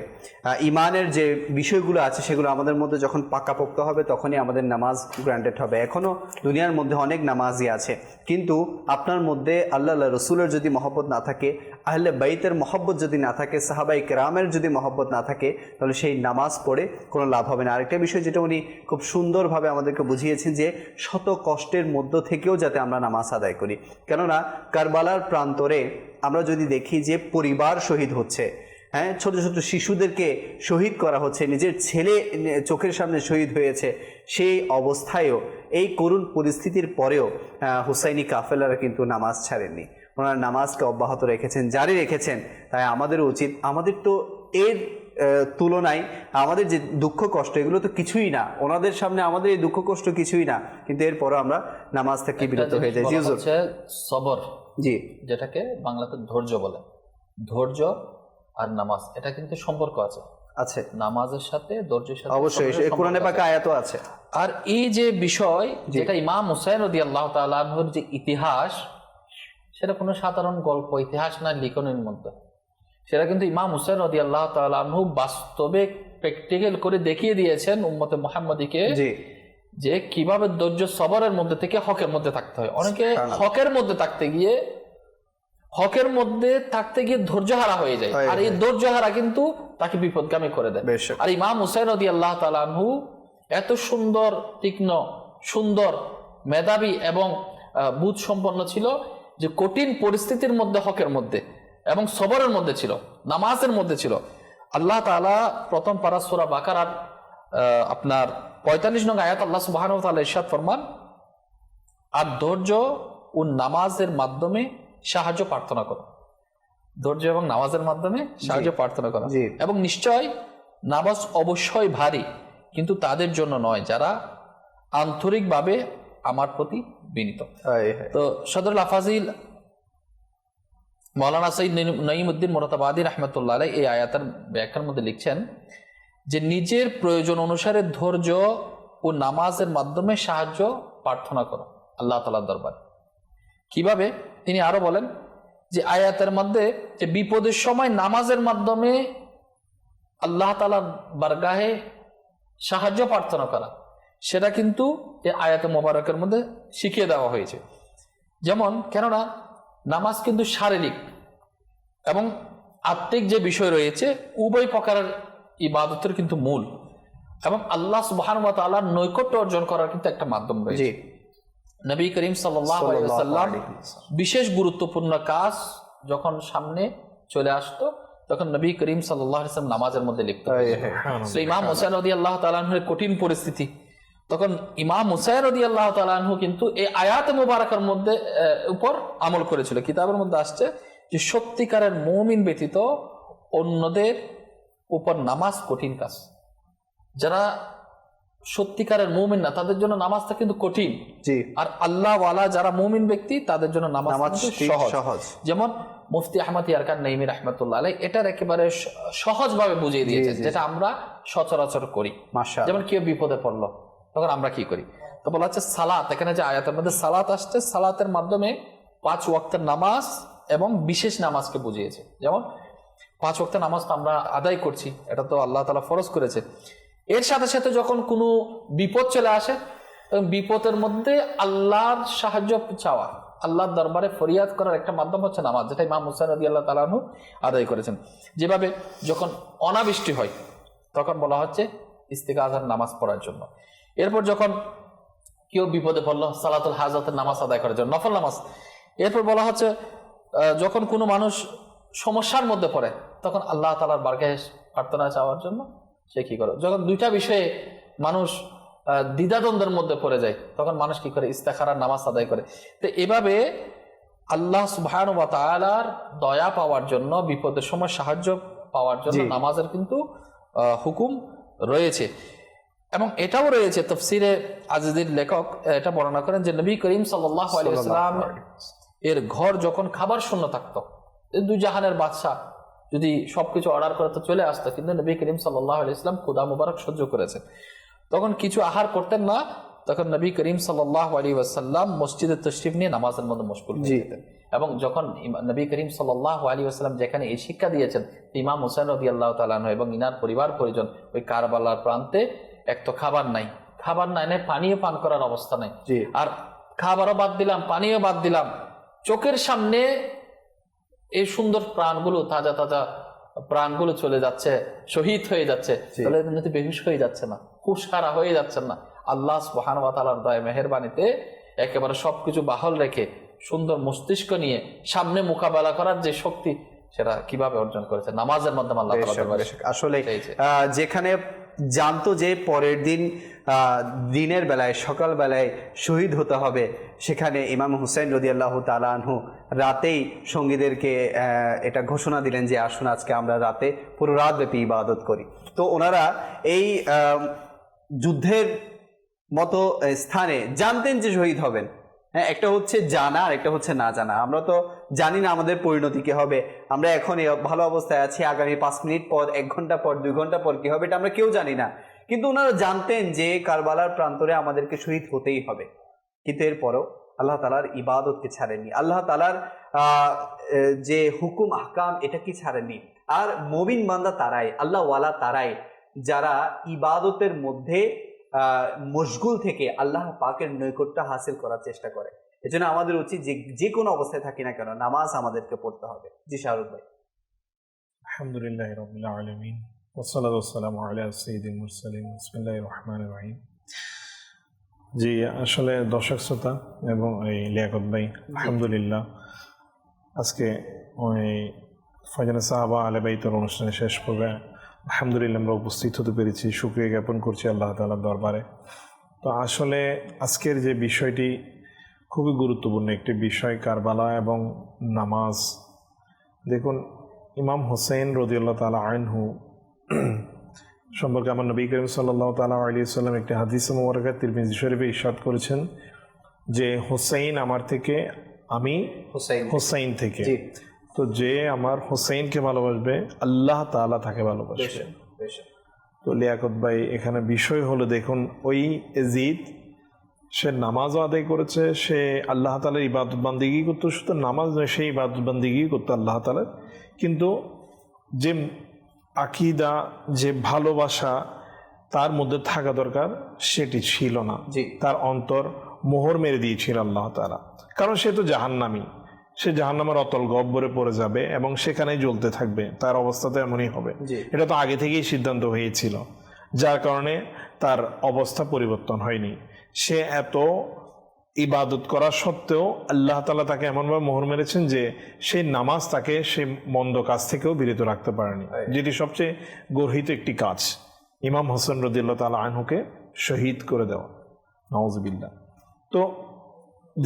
ঈমানের যে বিষয়গুলো আছে সেগুলো আমাদের মধ্যে যখন পাকাপোক্ত হবে তখনই আমাদের নামাজ গ্রান্টেড হবে। এখনো দুনিয়ার মধ্যে অনেক নামাজি আছে, কিন্তু আপনার মধ্যে আল্লাহ রসুলের যদি মহব্বত না থাকে, আহলে বাইতের মহব্বত যদি না থাকে, সাহাবায়ে কেরামের যদি মহব্বত না থাকে, তাহলে সেই নামাজ পড়ে কোনো লাভ হবে না। আরেকটা বিষয় যেটা উনি খুব সুন্দরভাবে আমাদেরকে বুঝিয়েছেন যে শত কষ্টের মধ্য থেকেও যাতে আমরা নামাজ আদায় করি। কেননা কারবালার প্রান্তরে আমরা যদি দেখি যে পরিবার শহীদ হচ্ছে, হ্যাঁ, ছোট ছোট শিশুদেরকে শহীদ করা হচ্ছে, নিজের ছেলে চোখের সামনে শহীদ হয়েছে, সেই অবস্থায়ও, এই করুণ পরিস্থিতির পরেও হুসাইনি কাফেলারা কিন্তু নামাজ ছাড়েননি, ওনারা নামাজকে অব্যাহত রেখেছেন, জারি রেখেছেন। তাই আমাদেরও উচিত, আমাদের তো এর তুলনায় আমাদের যে দুঃখ কষ্ট এগুলো তো কিছুই না, ওনাদের সামনে আমাদের এই দুঃখ কষ্ট কিছুই না, কিন্তু এরপরও আমরা নামাজ থেকে বিরত হয়ে যাই। জি হুজুর। সবর, জি, যেটাকে বাংলাতে ধৈর্য বলে, ধৈর্য আর নামাজ এটা কিন্তু সম্পর্ক আছে, আছে নামাজের সাথে ধৈর্যের সাথে অবশ্যই, এই কোরআনে পাকে আয়াতও আছে। আর এই যে বিষয় যেটা ইমাম হুসাইন রাদিয়াল্লাহু তাআলা আনহুর যে ইতিহাস, সেটা কোনো সাধারণ গল্প ইতিহাস না লিখনের মধ্যে, সেটা কিন্তু ইমাম হুসাইন রাদিয়াল্লাহু তাআলা আনহু বাস্তবে প্র্যাকটিক্যাল করে দেখিয়ে দিয়েছেন উম্মতে মুহাম্মাদীকে যে কিভাবে ধৈর্য সবরের মধ্যে থেকে হকের মধ্যে থাকতে হয়। অনেকে হকের মধ্যে থাকতে গিয়ে ধৈর্য হারা হয়ে যায়, আর এই ধৈর্য হারা কিন্তু তাকে বিপদগামী করে দেয়। আর ইমাম হুসাইন রাদিয়াল্লাহু তাআলা আনহু এত সুন্দর, তীক্ষ্ণ, সুন্দর, মেধাবী এবং বুঝ সম্পন্ন ছিল যে কঠিন পরিস্থিতির মধ্যে হকের মধ্যে এবং সবরের মধ্যে ছিল, নামাজের মধ্যে ছিল। আল্লাহ তাআলা প্রথম পারা সূরা বাকারার আপনার 45 নং আয়াত আল্লাহ সুবহানাহু ওয়া তাআলা ইরশাদ ফরমান, আর ধৈর্য ও নামাজের মাধ্যমে সাহায্য প্রার্থনা করো, ধৈর্য এবং নামাজের মাধ্যমে সাহায্য প্রার্থনা করো, এবং নিশ্চয় নামাজ অবশ্যই ভারী, কিন্তু তাদের জন্য নয় যারা আন্তরিকভাবে আমার প্রতি বিনীত। তো সদরুল আফাজিল মাওলানা সৈয়দ নঈমউদ্দিন মুরাতাবাদী রাহমাতুল্লাহ আলাইহি এই আয়াতের ব্যাখ্যার মধ্যে লিখছেন যে নিজের প্রয়োজন অনুসারে ধৈর্য ও নামাজের মাধ্যমে সাহায্য প্রার্থনা করো আল্লাহ তাআলার দরবারে। কিভাবে? তিনি আরো বলেন যে আয়াতের মধ্যে যে বিপদের সময় নামাজের মাধ্যমে আল্লাহ তাআলার বারগাহে সাহায্য প্রার্থনা করা, সেটা কিন্তু এই আয়াতে মোবারকের মধ্যে শিখিয়ে দেওয়া হয়েছে। যেমন, কেননা নামাজ কিন্তু শারীরিক এবং আত্মিক যে বিষয় রয়েছে উভয় প্রকারের ইবাদতের কিন্তু মূল, এবং আল্লাহ সুবহানাহু ওয়া তাআলার নৈকট্য অর্জন করার কিন্তু একটা মাধ্যম রয়েছে। নবী করিম সাল্লাল্লাহু আলাইহি ওয়াসাল্লাম বিশেষ গুরুত্বপূর্ণ কাজ যখন সামনে চলে আসতো, তখন নবী করিম সাল্লাল্লাহু আলাইহি ওয়াসাল্লাম নামাজের মধ্যে লিপ্ত হতো। ইমাম হুসাইন রাদিয়াল্লাহু তাআলা আনহুর কঠিন পরিস্থিতি, তখন ইমাম হুসাইন রাদিয়াল্লাহু তাআলা আনহু কিন্তু এই আয়াত মুবারাকার মধ্যে উপর আমল করেছিল। কিতাবের মধ্যে আসছে যে সত্যিকারের মুমিন ব্যতীত অন্যদের উপর নামাজ কঠিন কাজ, যারা সত্যিকারের মুমিন না তাদের জন্য নামাজটা কিন্তু কঠিন, আর আল্লাহ ওয়ালা যারা মুমিন ব্যক্তি তাদের জন্য নামাজ সহজ। যেমন মুফতি আহমদ ইয়ারকান নাইমি রাহমাতুল্লাহ আলাইহি এটার একেবারে সহজভাবে বুঝিয়ে দিয়েছেন, যেটা আমরা সচরাচর করি। যেমন কেউ বিপদে পড়লো, তখন আমরা কি করি? তো বলা হচ্ছে সালাত, এখানে যে আয়াতের মধ্যে সালাত আসছে, সালাতের মাধ্যমে 5 ওয়াক্তের নামাজ এবং বিশেষ নামাজকে বুঝিয়েছে। যেমন 5 ওয়াক্তের নামাজ তো আমরা আদায় করছি, এটা তো আল্লাহ তাআলা ফরজ করেছে। এর সাথে সাথে যখন কোনো বিপদ চলে আসে, তখন বিপদের মধ্যে আল্লাহর সাহায্য চাওয়া, আল্লাহর দরবারে ফরিয়াদ করার একটা মাধ্যম হচ্ছে নামাজ, যেটা ইমাম হুসাইন রাদিয়াল্লাহু তাআলা আনহু আদায় করেছেন। যেভাবে যখন অনাবৃষ্টি হয় তখন বলা হচ্ছে ইস্তিগাসার নামাজ পড়ার জন্য। এরপর যখন কেউ বিপদে পড়লো, সালাতুল হাজাতের নামাজ আদায় করার জন্য, নফল নামাজ। এরপর বলা হচ্ছে যখন কোনো মানুষ সমস্যার মধ্যে পড়ে, তখন আল্লাহ তাআলার বারগাহে প্রার্থনা চাওয়ার জন্য সে কি করে। যখন দুইটা বিষয়ে মানুষ দ্বিধাদ্বন্দ্বের মধ্যে পড়ে যায়, তখন মানুষ কি করে? ইস্তেখারার নামাজ আদায় করে। তো এভাবে আল্লাহ সুবহানাহু ওয়া তাআলার দয়া পাওয়ার জন্য, বিপদের সময় সাহায্য পাওয়ার জন্য নামাজের কিন্তু হুকুম রয়েছে। এবং এটাও রয়েছে, তাফসিরে আজিজের লেখক এটা বর্ণনা করেন যে নবী করিম সাল্লাল্লাহু আলাইহি ওয়াসাল্লাম এর ঘর যখন খাবার শূন্য থাকতো, দুই জাহানের বাদশা যদি সবকিছু অর্ডার করে তো চলে আসতো, কিন্তু নবী করিম সাল্লাল্লাহু আলাইহি ওয়াসাল্লাম ক্ষুধা মুবারক সহ্য করেছেন, তখন কিছু আহার করতেন না, তখন নবী করিম সাল্লাল্লাহু আলাইহি ওয়াসাল্লাম মসজিদে তাশরিফ নিয়ে নামাজের মধ্যে মশগুল হয়ে যেতেন। এবং যখন নবী করিম সাল্লাল্লাহু আলাইহি ওয়াসাল্লাম যেখানে এই শিক্ষা দিয়েছেন, ইমাম হুসাইন রাদিয়াল্লাহু তাআলা আনহু এবং ইনার পরিবার পরিজন ওই কারবালার প্রান্তে, এক তো খাবার নাই, পানিও পান করার অবস্থা নাই, আর খাবারও বাদ দিলাম, পানিও বাদ দিলাম, চোখের সামনে এই সুন্দর প্রাণগুলো, তাজা তাজা প্রাণগুলো চলে যাচ্ছে, শহীদ হয়ে যাচ্ছে, তাহলে এমনিতে বেহুশ হয়ে যাচ্ছে না, হুঁশহারা হয়ে যাচ্ছে না। আল্লাহ সুবহানাহু ওয়া তাআলার দয়া মেহেরবানিতে একেবারে সবকিছু বাহল রেখে সুন্দর মস্তিষ্ক নিয়ে সামনে মোকাবেলা করার যে শক্তি, সেটা কিভাবে অর্জন করেছে? নামাজের মাধ্যমে আল্লাহ তাআলা। আসলে যেখানে জানতো যে পরের দিন দিনের বেলায়, সকাল বেলায় শহীদ হতে হবে, সেখানে ইমাম হুসাইন রাদিয়াল্লাহু তাআলা আনহু রাতেই সঙ্গীদেরকে এটা ঘোষণা দিলেন যে আসুন আজকে আমরা রাতে পুরো রাত ব্যাপী ইবাদত করি। তো ওনারা এই যুদ্ধের মতো স্থানে জানতেন যে শহীদ হবেন। হ্যাঁ, একটা হচ্ছে জানা আর একটা হচ্ছে না জানা। আমরা তো জানি না আমাদের পরিণতি কি হবে। আমরা এখন ভালো অবস্থায় আছি, আগামী 5 মিনিট পর, 1 ঘন্টা পর, 2 ঘন্টা পর কি হবে এটা আমরা কেউ জানি না। কিন্তু ওনারা জানতেন যে কারবালার প্রান্তরে আমাদেরকে শহীদ হতেই হবে, কিন্তু এরপরও আল্লাহ তাআলার ইবাদতকে ছাড়েননি, আল্লাহ তাআলার যে হুকুম আহকাম এটা কি ছাড়েননি। আর মুমিন বান্দা তারাই, আল্লাহ ওয়ালা তারাই যারা ইবাদতের মধ্যে মশগুল থেকে আল্লাহ পাকের নৈকট্য হাসিল করার চেষ্টা করে। এজন্য আমাদের উচিত যে কোনো অবস্থায় থাকি না কেন নামাজ আমাদেরকে পড়তে হবে। জি শাহরুখ ভাই। আলহামদুলিল্লাহ রাব্বিল আলামিন ওয়াসসালাতু ওয়াসসালামু আলা সাইয়্যিদিল মুরসালিন বিসমিল্লাহির রহমানির রহিম। জি, আসলে দর্শক শ্রোতা এবং এই লিয়াকত ভাই, আলহামদুলিল্লাহ আজকে ওই ফয়জানে সাহাবা আলে বাইতের অনুষ্ঠানে শেষ পর্বে আলহামদুলিল্লাহ আমরা উপস্থিত হতে পেরেছি। শুকরিয়া জ্ঞাপন করছি আল্লাহ তাআলার দরবারে। তো আসলে আজকের যে বিষয়টি খুবই গুরুত্বপূর্ণ একটি বিষয়, কারবালা এবং নামাজ। দেখুন, ইমাম হোসেন রাদিয়াল্লাহু তাআলা আনহু সম্পর্কে আমার নবী করিম সাল্লাল্লাহু তাআলা আলাইহি ওয়াসাল্লাম একটি হাদিস মুবারাকা তিরমিজি শরীফে ইরশাদ করেছেন যে হোসেন আমার থেকে, আমি হোসেন থেকে। তো যে আমার হোসেনকে ভালোবাসবে আল্লাহ তাআলা তাকে ভালোবাসবে। তো লিয়াকত ভাই, এখানে বিষয় হলো দেখুন, ওই এজিদ সে নামাজও আদায় করেছে, সে আল্লাহ তাআলার ইবাদত বান্দিগি করতো, শুধু নামাজ নয়, সেই ইবাদত বান্দিগি করতো আল্লাহ তাআলার। কিন্তু যে আকিদা, যে ভালোবাসা তার মধ্যে থাকা দরকার সেটি ছিল না। তার অন্তর মোহর মেরে দিয়েছিল আল্লাহ তাআলা। কারণ সে তো জাহান্নামী, সে জাহান্নামের অতল গহ্বরে পড়ে যাবে এবং সেখানেই জ্বলতে থাকবে, তার অবস্থা তো এমনই হবে। এটা তো আগে থেকেই সিদ্ধান্ত হয়েছিল, যার কারণে তার অবস্থা পরিবর্তন হয়নি। সে এত ইবাদত করা সত্ত্বেও আল্লাহ তাআলা তাকে এমনভাবে মোহর মেরেছেন যে সেই নামাজ তাকে সে মন্দ কাজ থেকেও বিরত রাখতে পারেনি, যেটি সবচেয়ে গর্হিত একটি কাজ, ইমাম হোসেন রাদিয়াল্লাহু তাআলা আনহুকে শহীদ করে দেওয়া, নাউযুবিল্লাহ। তো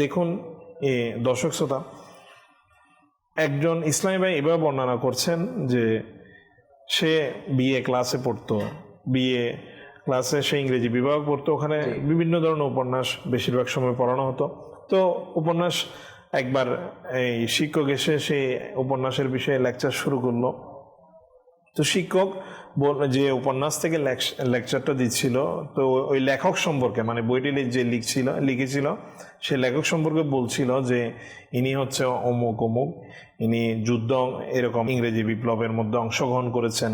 দেখুন দর্শক শ্রোতা, একজন ইসলামী ভাই এভাবে বর্ণনা করছেন যে সে বিএ ক্লাসে পড়তো, বিএ ক্লাসে সে ইংরেজি বিভাগ পড়তো, ওখানে বিভিন্ন ধরনের উপন্যাস বেশিরভাগ সময় পড়ানো হতো। তো উপন্যাস একবার এই শিক্ষক এসে সেই উপন্যাসের বিষয়ে লেকচার শুরু করলো। তো শিক্ষক যে উপন্যাস থেকে লেকচারটা দিচ্ছিল, তো ওই লেখক সম্পর্কে, মানে বইটি যে লিখেছিল সে লেখক সম্পর্কে বলছিল যে ইনি হচ্ছে অমুক অমুক, ইনি যুদ্ধ এরকম ইংরেজি বিপ্লবের মধ্যে অংশগ্রহণ করেছেন,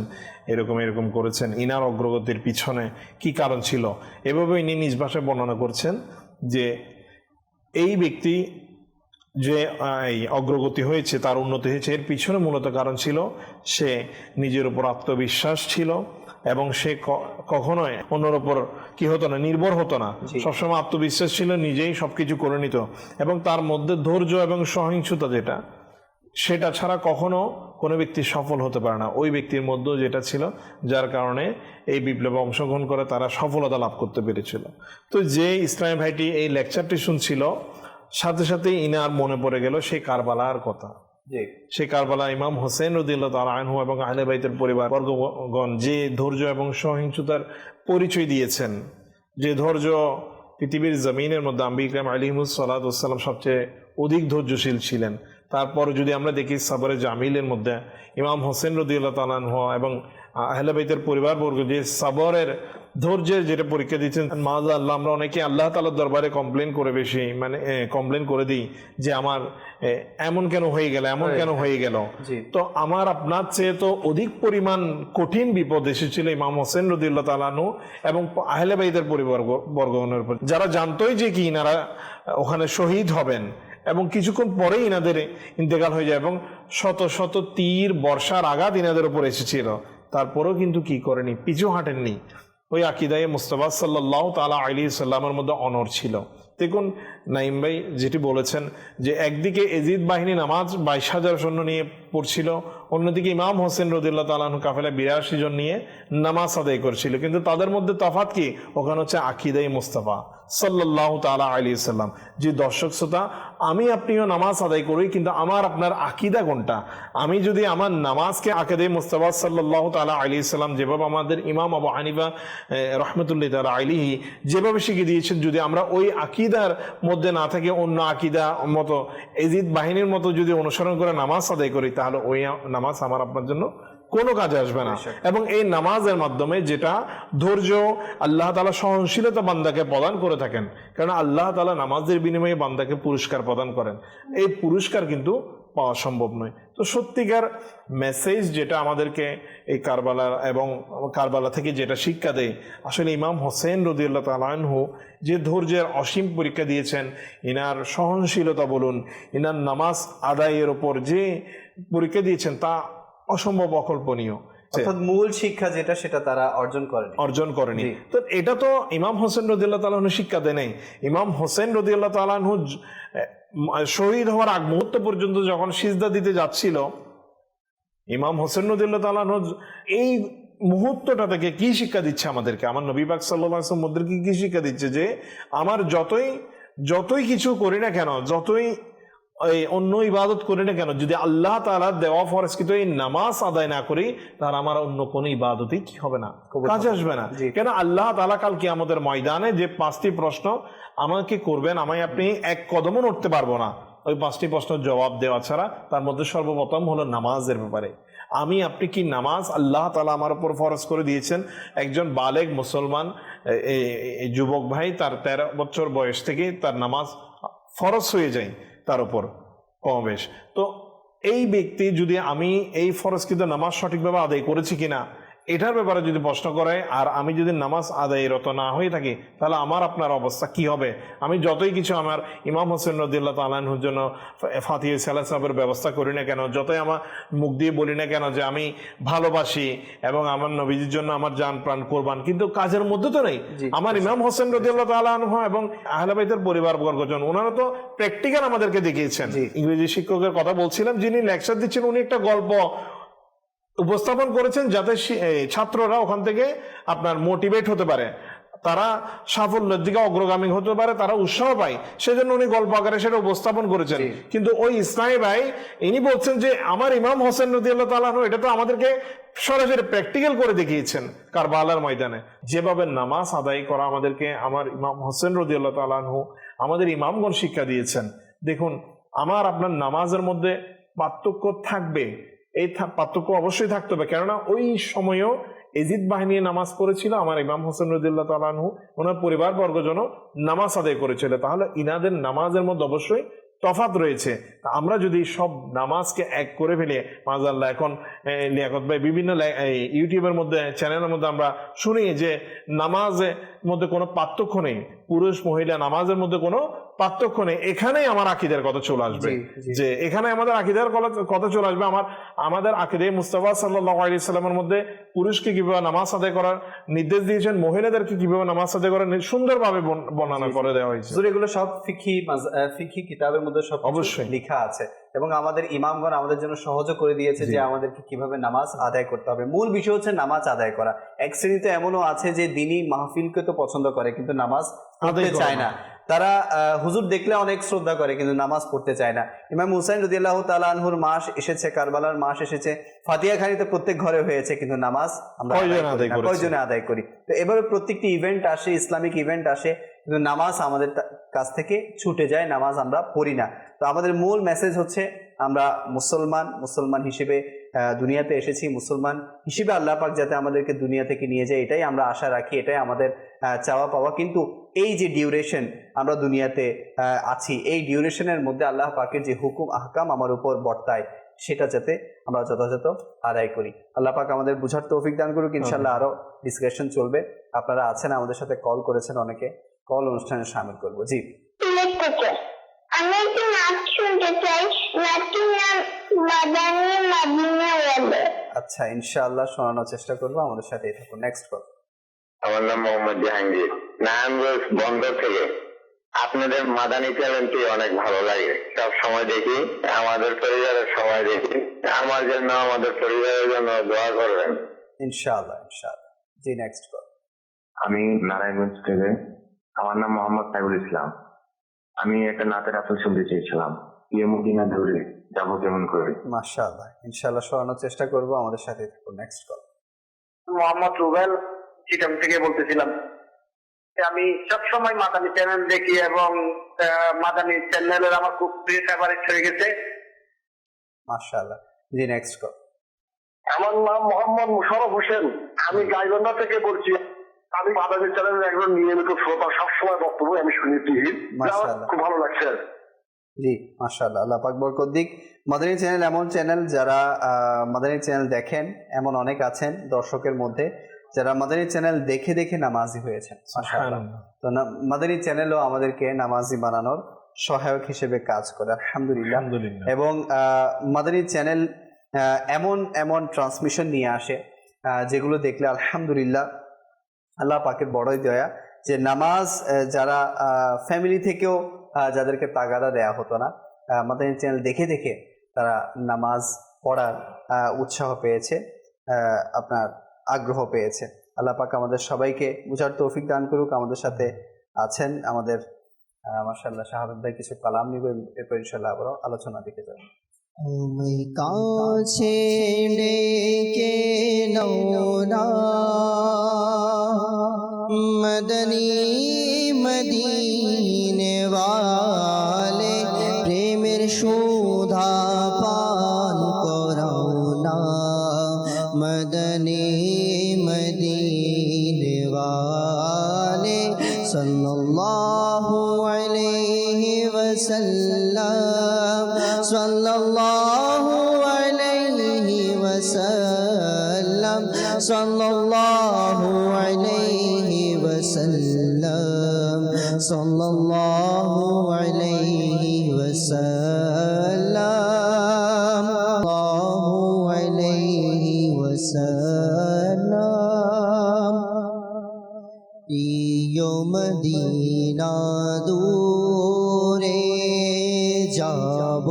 এরকম করেছেন, ইনার অগ্রগতির পিছনে কি কারণ ছিল, এভাবে ইনি নিজ ভাষায় বর্ণনা করছেন যে এই ব্যক্তি যে অগ্রগতি হয়েছে, তার উন্নতি হয়েছে, এর পিছনে মূলত কারণ ছিল সে নিজের উপর আত্মবিশ্বাস ছিল এবং সে কখনোই অন্যের উপর কি হতো না, নির্ভর হতো না, সবসময় আত্মবিশ্বাস ছিল, নিজেই সবকিছু করে নিত এবং তার মধ্যে ধৈর্য এবং সহিংসতা যেটা, সেটা ছাড়া কখনো কোনো ব্যক্তি সফল হতে পারে না। ওই ব্যক্তির মধ্যে যেটা ছিল, যার কারণে এই বিপ্লবে অংশগ্রহণ করে তারা সফলতা লাভ করতে পেরেছিল। তো যে ইসলামী ভাইটি এই লেকচারটি শুনছিল, সাথে সাথে ইনার মনে পড়ে গেল সেই কারবালার কথা। সেই কারবালা ইমাম হোসেন রাদিয়াল্লাহু তাআলা আনহু এবং আহলে বাইতের পরিবার বর্গগণ যে ধৈর্য এবং সহিংসতার পরিচয় দিয়েছেন, যে ধৈর্য পৃথিবীর জমিনের মধ্যে আম্বিয়া ইকরাম আলাইহিমুস সালাতু ওয়াস সালাম সবচেয়ে অধিক ধৈর্যশীল ছিলেন। তারপর যদি আমরা দেখি সাবরে জামিলের মধ্যে ইমাম হোসেন রাদিয়াল্লাহু তাআলা আনহু এবং আহলে বাইতের পরিবারবর্গ যে সাবরের ধৈর্যের যেটা পরীক্ষা দিচ্ছেন, মাআযাল্লাহ আমরা অনেকে আল্লাহ তাআলার দরবারে কমপ্লেন করে দিই যে আমার এমন কেন হয়ে গেল, এমন কেন হয়ে গেল। তো আমার আপনার চেয়ে তো অধিক পরিমাণ কঠিন বিপদ এসেছিল ইমাম হোসেন রাদিয়াল্লাহু তাআলা আনহু এবং আহলে বাইতের পরিবারবর্গের উপর, যারা জানতোই যে কি ইনারা ওখানে শহীদ হবেন এবং কিছুক্ষণ পরেই ইনাদের ইন্তেকাল হয়ে যায় এবং শত শত তীর বর্ষার আঘাত ইনাদের উপর এসেছিল, তারপরেও কিন্তু কি করেনি, পিছু হাঁটেননি। ওই আকিদায়ে মুস্তাফা সাল্লাল্লাহু তাআলা আলাইহি সাল্লামের মধ্যে অনড় ছিল। দেখুন নাইম ভাই যেটি বলেছেন যে একদিকে এজিদ বাহিনী নামাজ 22,000 সৈন্য নিয়ে পড়ছিল, অন্যদিকে ইমাম হোসেন রাদিয়াল্লাহু তাআলা আনহু কাফেলা 82 জন নিয়ে নামাজ আদায় করেছিল, কিন্তু তাদের মধ্যে তফাৎ কি? ওখানে হচ্ছে আকীদায়ে মুস্তাফা সাল্লাল্লাহু তাআলা আলাইহি সাল্লাম। যে দর্শক শ্রোতা, আমি আপনিও নামাজ আদায় করি, কিন্তু আমার আপনার আকীদা কোনটা? আমি যদি আমার নামাজকে আকীদায়ে মুস্তাফা সাল্লাল্লাহু তাআলা আলাইহি সাল্লাম যেভাবে আমাদের ইমাম আবু হানিফা রাহমাতুল্লাহি তাআলা আলাইহি যেভাবে শিখিয়ে দিয়েছেন, যদি আমরা ওই আকীদার মধ্যে না থেকে অন্য আকীদা মতো এজিদ বাহিনীর মতো যদি অনুসরণ করে নামাজ আদায় করি, তাহলে ওই নামাজ আমার আপনার জন্য কোনো কাজে আসবে না। এবং এই নামাজের মাধ্যমে যেটা ধৈর্য, আল্লাহ তাআলা সহনশীলতা বান্দাকে প্রদান করে থাকেন, কারণ আল্লাহ তাআলা নামাজের বিনিময়ে বান্দাকে পুরস্কার প্রদান করেন। এই পুরস্কার কিন্তু পাওয়া সম্ভব নয়। তো সত্যিকার মেসেজ যেটা আমাদেরকে এই কারবালা থেকে যেটা শিক্ষা দেয়, আসলে ইমাম হোসেন রাদিয়াল্লাহু তাআলা আনহু যে ধৈর্যের অসীম পরীক্ষা দিয়েছেন, ইনার সহনশীলতা বলুন, ইনার নামাজ আদায়ের ওপর যে পরীক্ষা দিয়েছেন, তা অসম্ভব অকল্পনীয়। অর্থাৎ মূল শিক্ষা যেটা, সেটা তারা অর্জন করেনি। তো এটা তো ইমাম হোসেন রাদিয়াল্লাহু তাআলা আনহু শিক্ষা দেয় নাই। ইমাম হোসেন রাদিয়াল্লাহু তাআলা আনহু শহীদ হওয়ার আগ মুহূর্ত পর্যন্ত যখন সিজদা দিতে যাচ্ছিল, ইমাম হোসেন রাদিয়াল্লাহু তাআলা আনহু এই মুহূর্তটা থেকে কি শিক্ষা দিচ্ছে আমাদেরকে? আমার নবী পাক সাল্লাল্লাহু আলাইহি ওয়াসাল্লাম আমাদেরকে কি শিক্ষা দিচ্ছে? যে আমার যতই কিছু করি না কেন, যতই অন্য ইবাদত করি না কেন, যদি আল্লাহ তাআলা দেওয়া ফরজকৃত এই নামাজ আদায় না করি, তাহলে আমার অন্য কোনো ইবাদতই কি হবে না, কাজে আসবে না। কেন? আল্লাহ তাআলা কাল কিয়ামতের ময়দানে যে 5টি প্রশ্ন আমাকে করবেন, আমি আপনি এক কদমও নড়তে পারবো না ওই 5টি প্রশ্নের জবাব দেওয়া ছাড়া। তার মধ্যে সর্বপ্রথম হলো নামাজের ব্যাপারে। আমি আপনি কি নামাজ আল্লাহ তাআলা আমার উপর ফরজ করে দিয়েছেন? একজন বালেগ মুসলমান যুবক ভাই, তার 13 বছর বয়স থেকে তার নামাজ ফরজ হয়ে যায় তার উপর কমবেশ। তো এই ব্যক্তি যদি আমি এই ফরজকৃত নামাজ সঠিকভাবে আদায় করেছি কিনা এটার ব্যাপারে যদি প্রশ্ন করে, আর আমি যদি নামাজ আদায়রত না হয়ে থাকি, তাহলে আমার আপনার অবস্থা কি হবে? আমি যতই কিছু আমার ইমাম হোসেন রাদিয়াল্লাহু তাআলা আনহুর জন্য ফাতিহা সালাতের ব্যবস্থা করি না কেন, যতই আমার মুখ দিয়ে বলি না কেন যে আমি ভালোবাসি এবং আমার নবীজির জন্য আমার জান প্রাণ কোরবান, কিন্তু কাজের মধ্যে তো নেই। আমার ইমাম হোসেন রাদিয়াল্লাহু তাআলা আনহু এবং আহলে বাইতের পরিবারবর্গজন, ওনারা তো প্র্যাকটিক্যাল আমাদেরকে দেখিয়েছেন। ইংরেজি শিক্ষকের কথা বলছিলাম, যিনি লেকচার দিচ্ছেন, উনি একটা গল্প উপস্থাপন করেছেন যাতে ছাত্ররা ওখান থেকে আপনার মোটিভেট হতে পারে, তারা সাফল্যের দিকে অগ্রগামী হতে পারে, তারা উৎসাহ পায়, সেজন্য উনি গল্প আকারে সেটা উপস্থাপন করেছেন। কিন্তু ওই ইসলামী ভাই ইনি বলছেন যে আমার ইমাম হোসেন রাদিয়াল্লাহু তাআলা আনহু এটা তো আমাদেরকে সরাসরি প্র্যাকটিক্যাল করে দেখিয়েছেন কারবালার ময়দানে। যেভাবে নামাজ আদায় করা আমাদেরকে আমার ইমাম হোসেন রাদিয়াল্লাহু তাআলা আনহু আমাদের ইমামগণ শিক্ষা দিয়েছেন। দেখুন, আমার আপনার নামাজের মধ্যে পার্থক্য থাকবে, এই পার্থক্য অবশ্যই থাকতে হবে, কেননা ওই সময়ও এজিদ বাহিনী নামাজ পড়েছিল, আমার ইমাম হোসেন রাদিয়াল্লাহু তাআলা আনহু ওনার পরিবারবর্গজন নামাজ আদায় করেছিল, তাহলে ইনাদের নামাজের মধ্যে অবশ্যই তফাৎ রয়েছে। আমরা যদি সব নামাজকে এক করে ফেলে, মাশাআল্লাহ, এখন লিয়াকত ভাই বিভিন্ন ইউটিউবের মধ্যে চ্যানেলের মধ্যে আমরা শুনি যে নামাজের মধ্যে কোনো পার্থক্য নেই, পুরুষ মহিলা নামাজের মধ্যে কোনো পার্থক্য নেই। এখানেই আমার আকীদার কথা চলে আসবে, যে এখানে আমাদের আকীদার কথা চলে আসবে। আমাদের আকীদায়ে মুস্তাফা সাল্লাল্লাহু আলাইহি ওয়াসাল্লামের মধ্যে পুরুষকে কিভাবে নামাজ আদায় করার নির্দেশ দিয়েছেন, মহিলাদেরকে কিভাবে নামাজ আদায় করার সুন্দরভাবে বর্ণনা করে দেওয়া হয়েছে। এগুলো সব ফিকহি কিতাবের মধ্যে সব অবশ্যই লেখা আছে, এবং আমাদের ইমামগণ আমাদের জন্য সহজ করে দিয়েছে যে আমাদেরকে কিভাবে নামাজ আদায় করতে হবে। মূল বিষয় হচ্ছে নামাজ আদায় করা। এক শ্রেণীতে এমনও আছে যে দিনী মাহফিলকে তো পছন্দ করে কিন্তু নামাজ পড়তে চায় না। তারা হুজুর দেখলে অনেক শ্রদ্ধা করে কিন্তু নামাজ পড়তে চায় না। ইমাম হুসাইন রাদিয়াল্লাহু তাআলা আনহুর মাস এসেছে, কারবালার মাস এসেছে, ফাতিহা খানিতে প্রত্যেক ঘরে হয়েছে, কিন্তু নামাজ আমরা কয়জনে আদায় করি? তো এবারে প্রত্যেকটি ইভেন্ট আসে, ইসলামিক ইভেন্ট আসে, কিন্তু নামাজ আমাদের কাছ থেকে ছুটে যায়, নামাজ আমরা পড়ি না। তো আমাদের মূল মেসেজ হচ্ছে আমরা মুসলমান হিসেবে দুনিয়াতে এসেছি, মুসলমান হিসেবে আল্লাহ পাক যাতে আমাদেরকে দুনিয়া থেকে নিয়ে যায় এটাই আমরা আশা রাখি, এটাই আমাদের চাওয়া পাওয়া। কিন্তু এই যে ডিউরেশন আমরা দুনিয়াতে আছি, এই ডিউরেশনের মধ্যে আল্লাহ পাকের যে হুকুম আহকাম আমার উপর বর্তায়, সেটা যাতে আমরা যথাযথ আদায় করি। আল্লাহ পাক আমাদের বুঝার তৌফিক দান করুক। ইনশাআল্লাহ আরো ডিসকাশন চলবে। আপনারা আছেন, আমাদের সাথে কল করেছেন অনেকে, কল অনুষ্ঠানে শামিল করবো। জি, আমি একটু নাচ শুনতে চাই, নাচটির নাম মাদানী মাদিনা ওয়ালে। আচ্ছা, ইনশাআল্লাহ শোনানোর চেষ্টা করবো, আমাদের সাথেই থাকুন। Next call. আমার নাম মোহাম্মদ জাহাঙ্গীর, নারায়ণগঞ্জ বন্দর থেকে। আপনাদের মাদানী চ্যানেলটি অনেক ভালো লাগে, সব সময় দেখি, আমাদের পরিবারের সবাই দেখি। আমার জন্য, আমাদের পরিবারের জন্য দোয়া করবেন ইনশাআল্লাহ ইনশাআল্লাহ। জি, নেক্সট কল। আমি নারায়ণগঞ্জ থেকে, আমার নাম মোহাম্মদ সাইফুল ইসলাম। আমি একটা নাতের আসল শুনতে চেয়েছিলাম, প্রিয় মদিনা দৌড়ে যাবো কেমন করে। মাশাআল্লাহ, ইনশাআল্লাহ শোনানোর চেষ্টা করব, আমাদের সাথে থাকুন। Next call. মোহাম্মদ রুবেল, চিটাং থেকে বলতেছিলাম। আমি সবসময় মাদানী চ্যানেল দেখি এবং মাদানী চ্যানেলের আমার খুব প্রিয় ফেভারিট হয়ে গেছে। মাশাআল্লাহ। জি, নেক্সট কল। আমার নাম মোহাম্মদ মুশারফ হোসেন, আমি গাইবান্ধা থেকে বলছি। আমি মাদানী চ্যানেলের একজন নিয়মিত শ্রোতা, সবসময় বক্তব্য আমি শুনেছি, মাশাআল্লাহ, খুব ভালো লাগছে। জি মাশাআল্লাহ, আল্লাহ পাক বরকত দিক। মাদানী চ্যানেল এমন চ্যানেল, যারা মাদানী চ্যানেল দেখেন এমন অনেক আছেন দর্শকের মধ্যে যারা মাদানী চ্যানেল দেখে দেখে নামাজি হয়েছেন। মাশাআল্লাহ। তো মাদানী চ্যানেলও আমাদেরকে নামাজি বানানোর সহায়ক হিসেবে কাজ করে, আলহামদুলিল্লাহ। এবং মাদানী চ্যানেল এমন এমন ট্রান্সমিশন নিয়ে আসে যেগুলো দেখলে আলহামদুলিল্লাহ আল্লাহ পাকের বড়ই দয়া, যে নামাজ যারা ফ্যামিলি থেকেও যাদেরকে তাগাদা দেয়া হতো না, মাদানী চ্যানেল দেখে দেখে তারা নামাজ পড়ার উৎসাহ পেয়েছে, আপনার আগ্রহ পেয়েছে। আল্লাহ পাক আমাদের সবাইকে বুঝার তৌফিক দান করুক। আমাদের সাথে আছেন আমাদের মাশাআল্লাহ শাহাদাত ভাই, কিছু কালাম নিব, এরপর ইনশাআল্লাহ আবারও আলোচনা দিকে যাব। তুমি কাছে ডেকে নৌনা মদনী মদিনে ওয়ালে, প্রেমের সুধা পান করাও না মদনী মদিনে ওয়ালে, সাল্লাল্লাহু আলাইহি ওয়াসাল্লাম, সাল্লাল্লাহু আলাইহি ওয়াসাল্লাম, সাল্লাল্লাহু আলাইহি ওয়াসাল্লাম, সাল্লাল্লাহু আলাইহি ওয়াসাল্লাম, সাল্লাল্লাহু আলাইহি ওয়াসাল্লাম। প্রিয় মদিনা দূরে যাব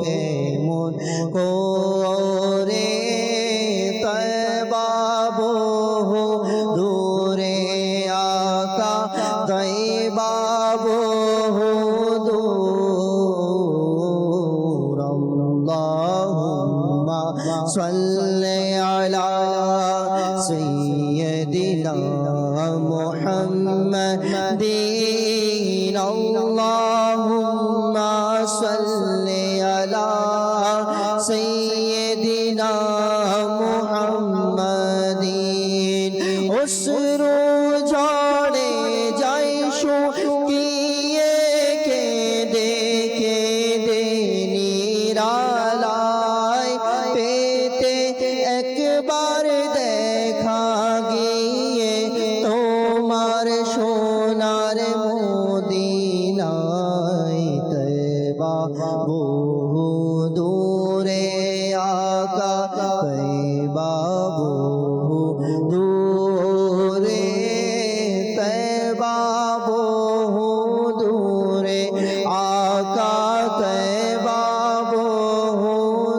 কেমন করে, তয়বা বহু দূরে আকা, তয়বা বহু দূর। আল্লাহুম্মা সাল্লি আলা সাইয়্যিদিনা মুহাম্মাদিন, আল্লাহুম্মা সাল্লি আলা সাইয়্যিদিনা মুহাম্মাদিন। অশ্রু ঝরে যায় শুকিয়ে, কেঁদে কেঁদে নিরালায়, পেতে একবার দেখা গিয়ে তোমার সোনার মদিনায়, তয়বা বহু দূরে আকা, তয়বা বহু দূরে, তয়বা বহু দূরে আকা, তয়বা বহু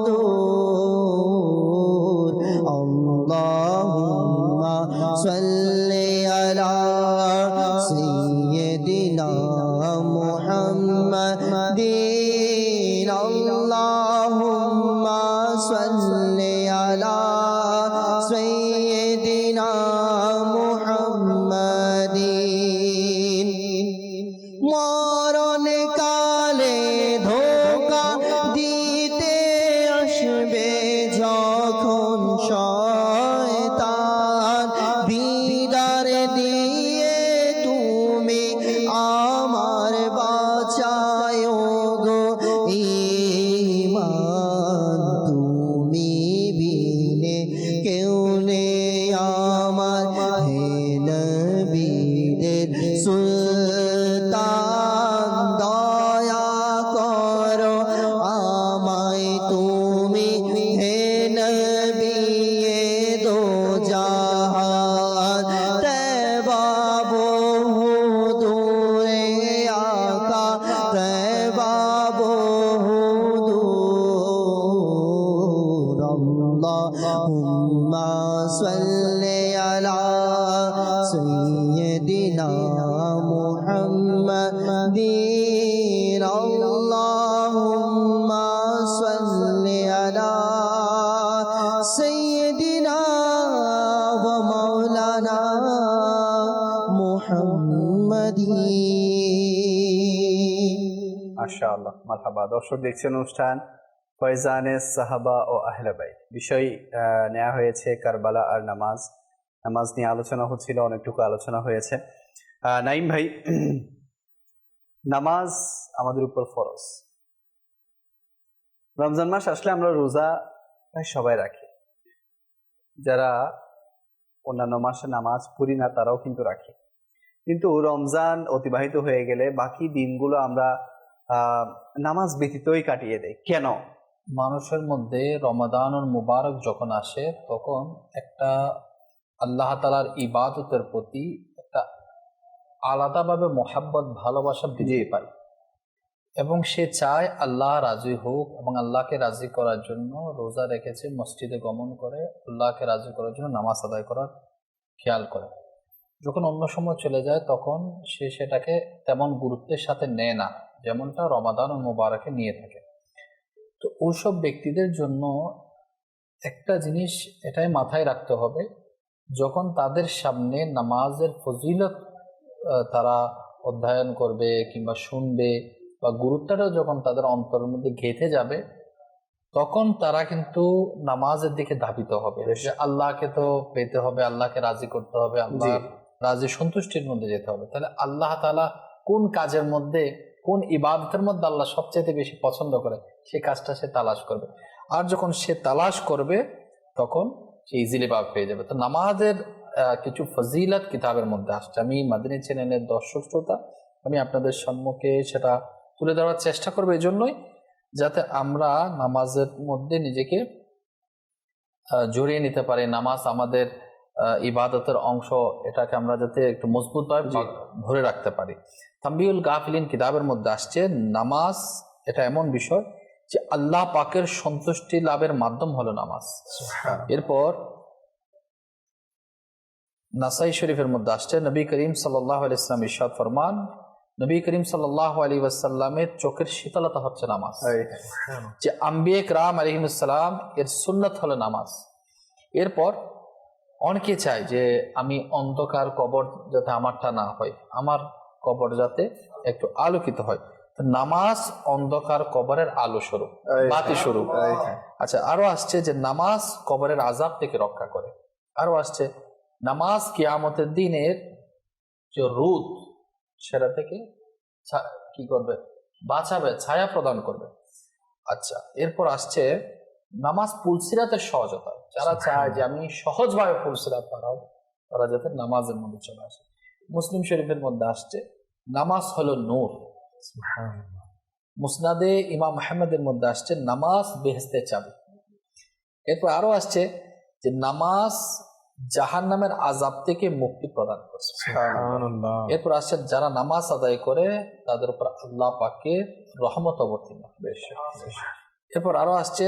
দূর। আল্লাহুম্মা সাল্লি আলা সাইয়্যিদিনা মুহাম্মাদিন, আল্লাহুম্মা সাল্লি আলা সাইয়্যিদিনা মুহাম্মাদিন। মরণ কালে ধোঁকা দিতে আসবে যখন শয়তান, বিদার দিয়ে তুমি আমার বাঁচায়ো গো ঈমান, তুমি اللهم صل على سيدنا محمد اللهم صل على سيدنا ومولانا محمد মাশাআল্লাহ, মারহাবা। দর্শক দেখছেন অনুষ্ঠান ফয়জানে সাহাবা ও আহলে বাইত। বিষয় নেওয়া হয়েছে কারবালা আর নামাজ। নামাজ নিয়ে আলোচনা হচ্ছিল, অনেকটুকু আলোচনা হয়েছে। নাইম ভাই, নামাজ আমাদের উপর ফরজ। রমজান মাস আসলে আমরা রোজা প্রায় সবাই রাখি, যারা অন্যান্য মাসে নামাজ পড়ি না তারাও কিন্তু রাখি। কিন্তু রমজান অতিবাহিত হয়ে গেলে বাকি দিনগুলো আমরা নামাজ ব্যতীতই কাটিয়ে দেয়। কেন? মানুষের মধ্যে রমাদানুল মুবারক যখন আসে তখন একটা আল্লাহ তাআলার ইবাদতের প্রতি একটা আলাদাভাবে মোহাব্বত, ভালোবাসা বৃদ্ধি পায় এবং সে চায় আল্লাহ রাজি হোক এবং আল্লাহকে রাজি করার জন্য রোজা রেখেছে, মসজিদে গমন করে আল্লাহকে রাজি করার জন্য নামাজ আদায় করার খেয়াল করে। যখন অন্য সময় চলে যায় তখন সে সেটাকে তেমন গুরুত্বের সাথে নেয় না, যেমনটা রমাদানুল মুবারকে নিয়ে থাকে। তো ওইসব ব্যক্তিদের জন্য একটা জিনিস এটাই মাথায় রাখতে হবে, যখন তাদের সামনে নামাজের ফজিলত তারা অধ্যয়ন করবে কিংবা শুনবে বা গুরুত্বটা যখন তাদের অন্তরের মধ্যে গেঁথে যাবে, তখন তারা কিন্তু নামাজের দিকে ধাবিত হবে যে আল্লাহকে তো পেতে হবে, আল্লাহকে রাজি করতে হবে, আল্লাহ রাজি সন্তুষ্টির মধ্যে যেতে হবে। তাহলে আল্লাহ তাআলা কোন কাজের মধ্যে, কোন ইবাদতের মধ্যে আল্লাহ সবচেয়ে বেশি পছন্দ করে সেই কাজটা সে তালাশ করবে। আর যখন সে তালাশ করবে তখন সে ইজিলি পার পেয়ে যাবে। তো নামাজের কিছু ফজিলত কিতাবের মধ্যে আসছে। আমি মাদিনী চ্যানেলের দর্শক শ্রোতা, আমি আপনাদের সম্মুখে সেটা তুলে ধরার চেষ্টা করবো এই জন্যই যাতে আমরা নামাজের মধ্যে নিজেকে জড়িয়ে নিতে পারি। নামাজ আমাদের ইবাদতের অংশ, এটাকে আমরা যাতে একটু মজবুতভাবে ধরে রাখতে পারি। তাম্বিউল গাফিলিন কিতাবের মধ্যে আসছে নামাজ এটা এমন বিষয় যে আল্লাহ পাকের সন্তুষ্টি লাভের মাধ্যম হলো নামাজ। এরপর নাসাই শরীফের মধ্যে আসছে নবী করিম সাল্লাল্লাহু আলাইহি ওয়াসাল্লাম ইরশাদ ফরমান, নবী করিম সাল্লাল্লাহু আলাইহি ওয়াসাল্লামের চোখের শীতলতা হচ্ছে নামাজ। যে আম্বিয়া কিরাম আলাইহিস সালাম এর সুন্নাত হলো নামাজ। এরপর অনেকে চায় যে আমি অন্ধকার কবর যাতে আমারটা না হয়, আমার কবর যাতে একটু আলোকিত হয়। নামাজ অন্ধকার কবরের আলো স্বরূপ, বাতি স্বরূপ। আচ্ছা, আরো আসছে যে নামাজ কবরের আযাব থেকে রক্ষা করে। আরো আসছে নামাজ কিয়ামতের দিনের যে রোদ সেটা থেকে কি করবে, বাঁচাবে, ছায়া প্রদান করবে। আচ্ছা, এরপর আসছে নামাজ পুলসিরাতের সহজতা। যারা চায় যে আমি সহজভাবে পুলসিরাত পারাও, তারা যাতে নামাজের মধ্যে চলে আসে। মুসলিম শরীফের মধ্যে আসছে নামাজ হলো নূর। মুসনাদে ইমাম আহমদের মধ্যে আসছে নামাজ বেহেশতের চাবি। এরপর আরো আসছে যে নামাজ জাহান্নামের আযাব থেকে মুক্তি প্রদান করছে। এরপর আসছে যারা নামাজ আদায় করে তাদের উপর আল্লাহ পাকের রহমত অবতীর্ণ হবে। এরপর আরো আসছে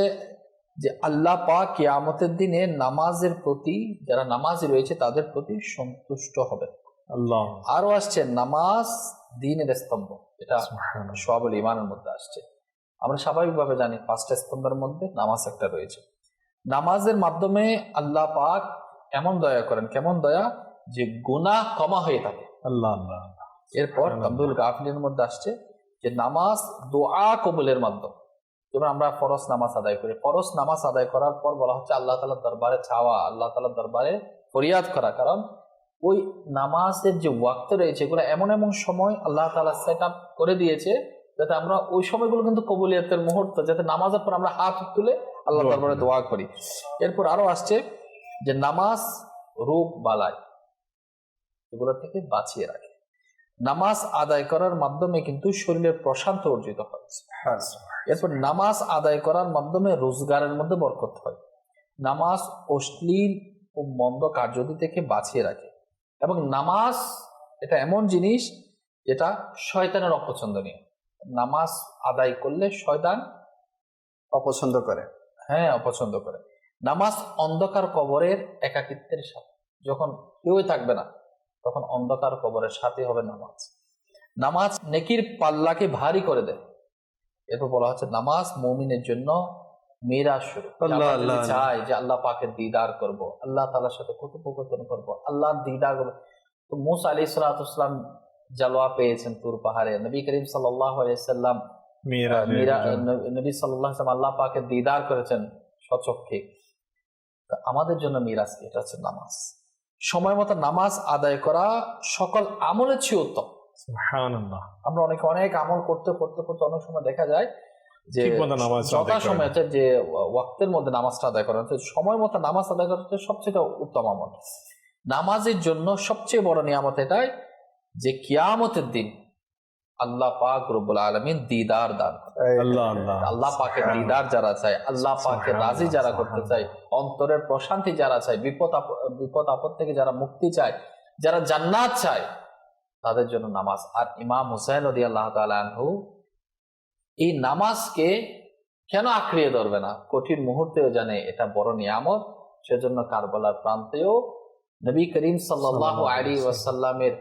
যে আল্লাহ পাক কিয়ামতের দিনে নামাজের প্রতি, যারা নামাজি রয়েছে তাদের প্রতি সন্তুষ্ট হবে। আল্লাহ। আরো আসছে নামাজ দ্বীনের স্তম্ভ, এটা শুআবুল ঈমানের মধ্যে আসছে। আমরা স্বাভাবিকভাবে জানি 5টা স্তম্ভের মধ্যে নামাজ একটা রয়েছে। নামাজের মাধ্যমে আল্লাহ পাক এমন দয়া করেন, কেমন দয়া, যে গুনাহ ক্ষমা হয়ে থাকে। আল্লাহ। এরপর তাম্বিউল গাফিলিনের মধ্যে আসছে যে নামাজ দোয়া কবুলের মাধ্যম। যেমন আমরা ফরজ নামাজ আদায় করি, ফরজ নামাজ আদায় করার পর বলা হচ্ছে আল্লাহ তাআলার দরবারে চাওয়া, আল্লাহ তাআলার দরবারে ফরিয়াদ করা। কারণ ওই নামাজের যে ওয়াক্ত রয়েছে এগুলো এমন এমন সময় আল্লাহ তাআলা সেট আপ করে দিয়েছে যাতে আমরা ওই সময়গুলো কিন্তু কবুলিয়তের মুহূর্ত, যাতে নামাজের পর আমরা হাত তুলে আল্লাহ দরবারে দোয়া করি। এরপর আরো আসছে যে নামাজ রোগ বালাই এগুলো থেকে বাঁচিয়ে রাখে। নামাজ আদায় করার মাধ্যমে কিন্তু শরীরের প্রশান্তি অর্জিত হয়। এরপর নামাজ আদায় করার মাধ্যমে রোজগারের মধ্যে বরকত হয়। নামাজ অশ্লীল ও মন্দ কার্যদি থেকে বাঁচিয়ে রাখে এবং নামাজ এটা এমন জিনিস যেটা শয়তানের অপছন্দনীয়। নামাজ আদায় করলে শয়তান অপছন্দ করে, হ্যাঁ অপছন্দ করে। নামাজ অন্ধকার কবরের একাকিত্বের সাথে, যখন কেউই থাকবে না তখন অন্ধকার কবরের সাথে হবে নামাজ। নামাজ নেকির পাল্লাকে ভারী করে দেয়। এরপর বলা হচ্ছে নামাজ মুমিনের জন্য মিরাজ শুরু। চাই যে আল্লাহ পাকের দিদার করব, আল্লাহ তাআলার সাথে কথোপকথন করব, আল্লাহর দিদার করব। তো মুসা আলাইহিস সালাম জালওয়া পেয়েছেন তুর পাহাড়ে, নবী করিম সাল্লাল্লাহু আলাইহি সাল্লাম নবী সাল্লাল্লাহু আলাইহি সাল্লাম আল্লাহ পাকের দিদার করেছেন সচক্ষে। আমাদের জন্য মিরাজ কি? এটা হচ্ছে নামাজ। সময় মতো নামাজ আদায় করা সকল আমলের চেয়ে উত্তম। সুবহানাল্লাহ। আমরা অনেক আমল করতে অনেক সময় দেখা যায় যে যথা সময় যে ওয়াক্তের মধ্যে নামাজটা আদায় করা হচ্ছে, সময় মতো নামাজ আদায় করা হচ্ছে সবচেয়ে উত্তম আমল। নামাজের জন্য সবচেয়ে বড় নিয়ামত এটাই যে কিয়ামতের দিন আল্লাহ পাক রব্বুল আলামিন দিদার দান। আল্লাহ পাকের দিদার যারা চায়, আল্লাহ পাকের রাজি যারা করতে চায়, অন্তরের প্রশান্তি যারা চায়, বিপদ আপদ থেকে যারা মুক্তি চায়, যারা জান্নাত চায়, তাদের জন্য নামাজ। আর ইমাম হুসাইন রাদিয়াল্লাহু তাআলা আনহু এই নামাজকে কেন আঁকড়িয়ে ধরবে না? কঠিন মুহূর্তেও জানে এটা বড় নিয়ামত। সেজন্য কারবালার প্রান্তেও নবী করিম সাল্লাল্লাহু আলাইহি ওয়াসাল্লামের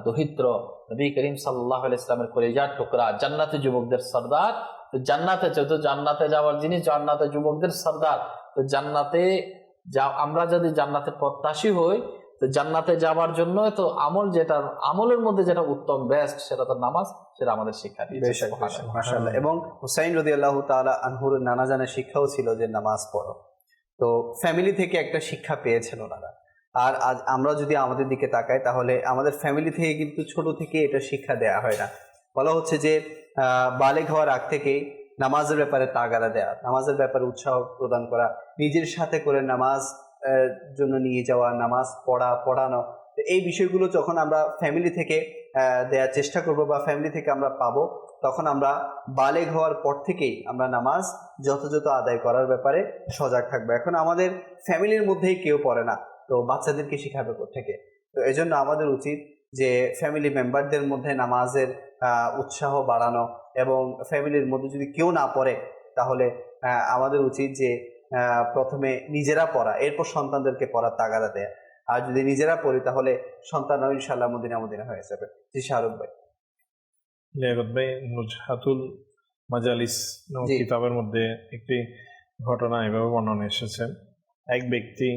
দহিত্র, নবী করিম সাল্লাল্লাহু আলাইহি ওয়াসাল্লামের কলিজার টুকরা, জান্নাতে যুবকদের সরদার। তো জান্নাতে যাওয়ার জিনিস, জান্নাতে যুবকদের সরদার। তো জান্নাতে আমরা যদি জান্নাতের প্রত্যাশী হই, তো জান্নাতে যাওয়ার জন্য তো আমলের মধ্যে যেটা উত্তম বেস্ট, সেটা তো নামাজ। সেটা আমাদের শিক্ষা দিয়েছে মাশাআল্লাহ। এবং হুসাইন রাদিয়াল্লাহু তাআলা আনহুর নানা জানের শিক্ষাও ছিল যে নামাজ পড়ো। তো ফ্যামিলি থেকে একটা শিক্ষা পেয়েছেন ওনারা। আর আজ আমরা যদি আমাদের দিকে তাকাই, তাহলে আমাদের ফ্যামিলি থেকে কিন্তু ছোট থেকে এটা শিক্ষা দেয়া হয় না। বলা হচ্ছে যে বালেগ হওয়ার আগ থেকেই নামাজের ব্যাপারে তাগাদা দেয়া, নামাজের ব্যাপারে উৎসাহ প্রদান করা, নিজের সাথে করে নামাজ জন্য নিয়ে যাওয়া, নামাজ পড়ানো। এই বিষয়গুলো যখন আমরা ফ্যামিলি থেকে দেওয়ার চেষ্টা করব বা ফ্যামিলি থেকে আমরা পাবো, তখন আমরা বালেগ হওয়ার পর থেকেই আমরা নামাজ যথাযথ আদায় করার ব্যাপারে সজাগ থাকবো। এখন আমাদের ফ্যামিলির মধ্যেই কেউ পড়ে না, তো বাচ্চাদেরকে শিখাবে কোত্থেকে? তো এই জন্য আমাদের উচিত যে ফ্যামিলি মেম্বারদের মধ্যে নামাজের উৎসাহ বাড়ানো, এবং ফ্যামিলির মধ্যে যদি কেউ না পড়ে, তাহলে আমাদের উচিত যে প্রথমে নিজেরা পড়া, এরপর সন্তানদেরকে পড়ার তাগাদা দেয়া। আর যদি নিজেরা পড়ি, তাহলে সন্তানও ইনশাআল্লাহ মদিনা হয়ে যাবে। জি শাহরুখ ভাই। লিয়াকত ভাই, নুজহাতুল মাজালিস কিতাবের মধ্যে একটি ঘটনা এভাবে বর্ণনা এসেছে। এক ব্যক্তি,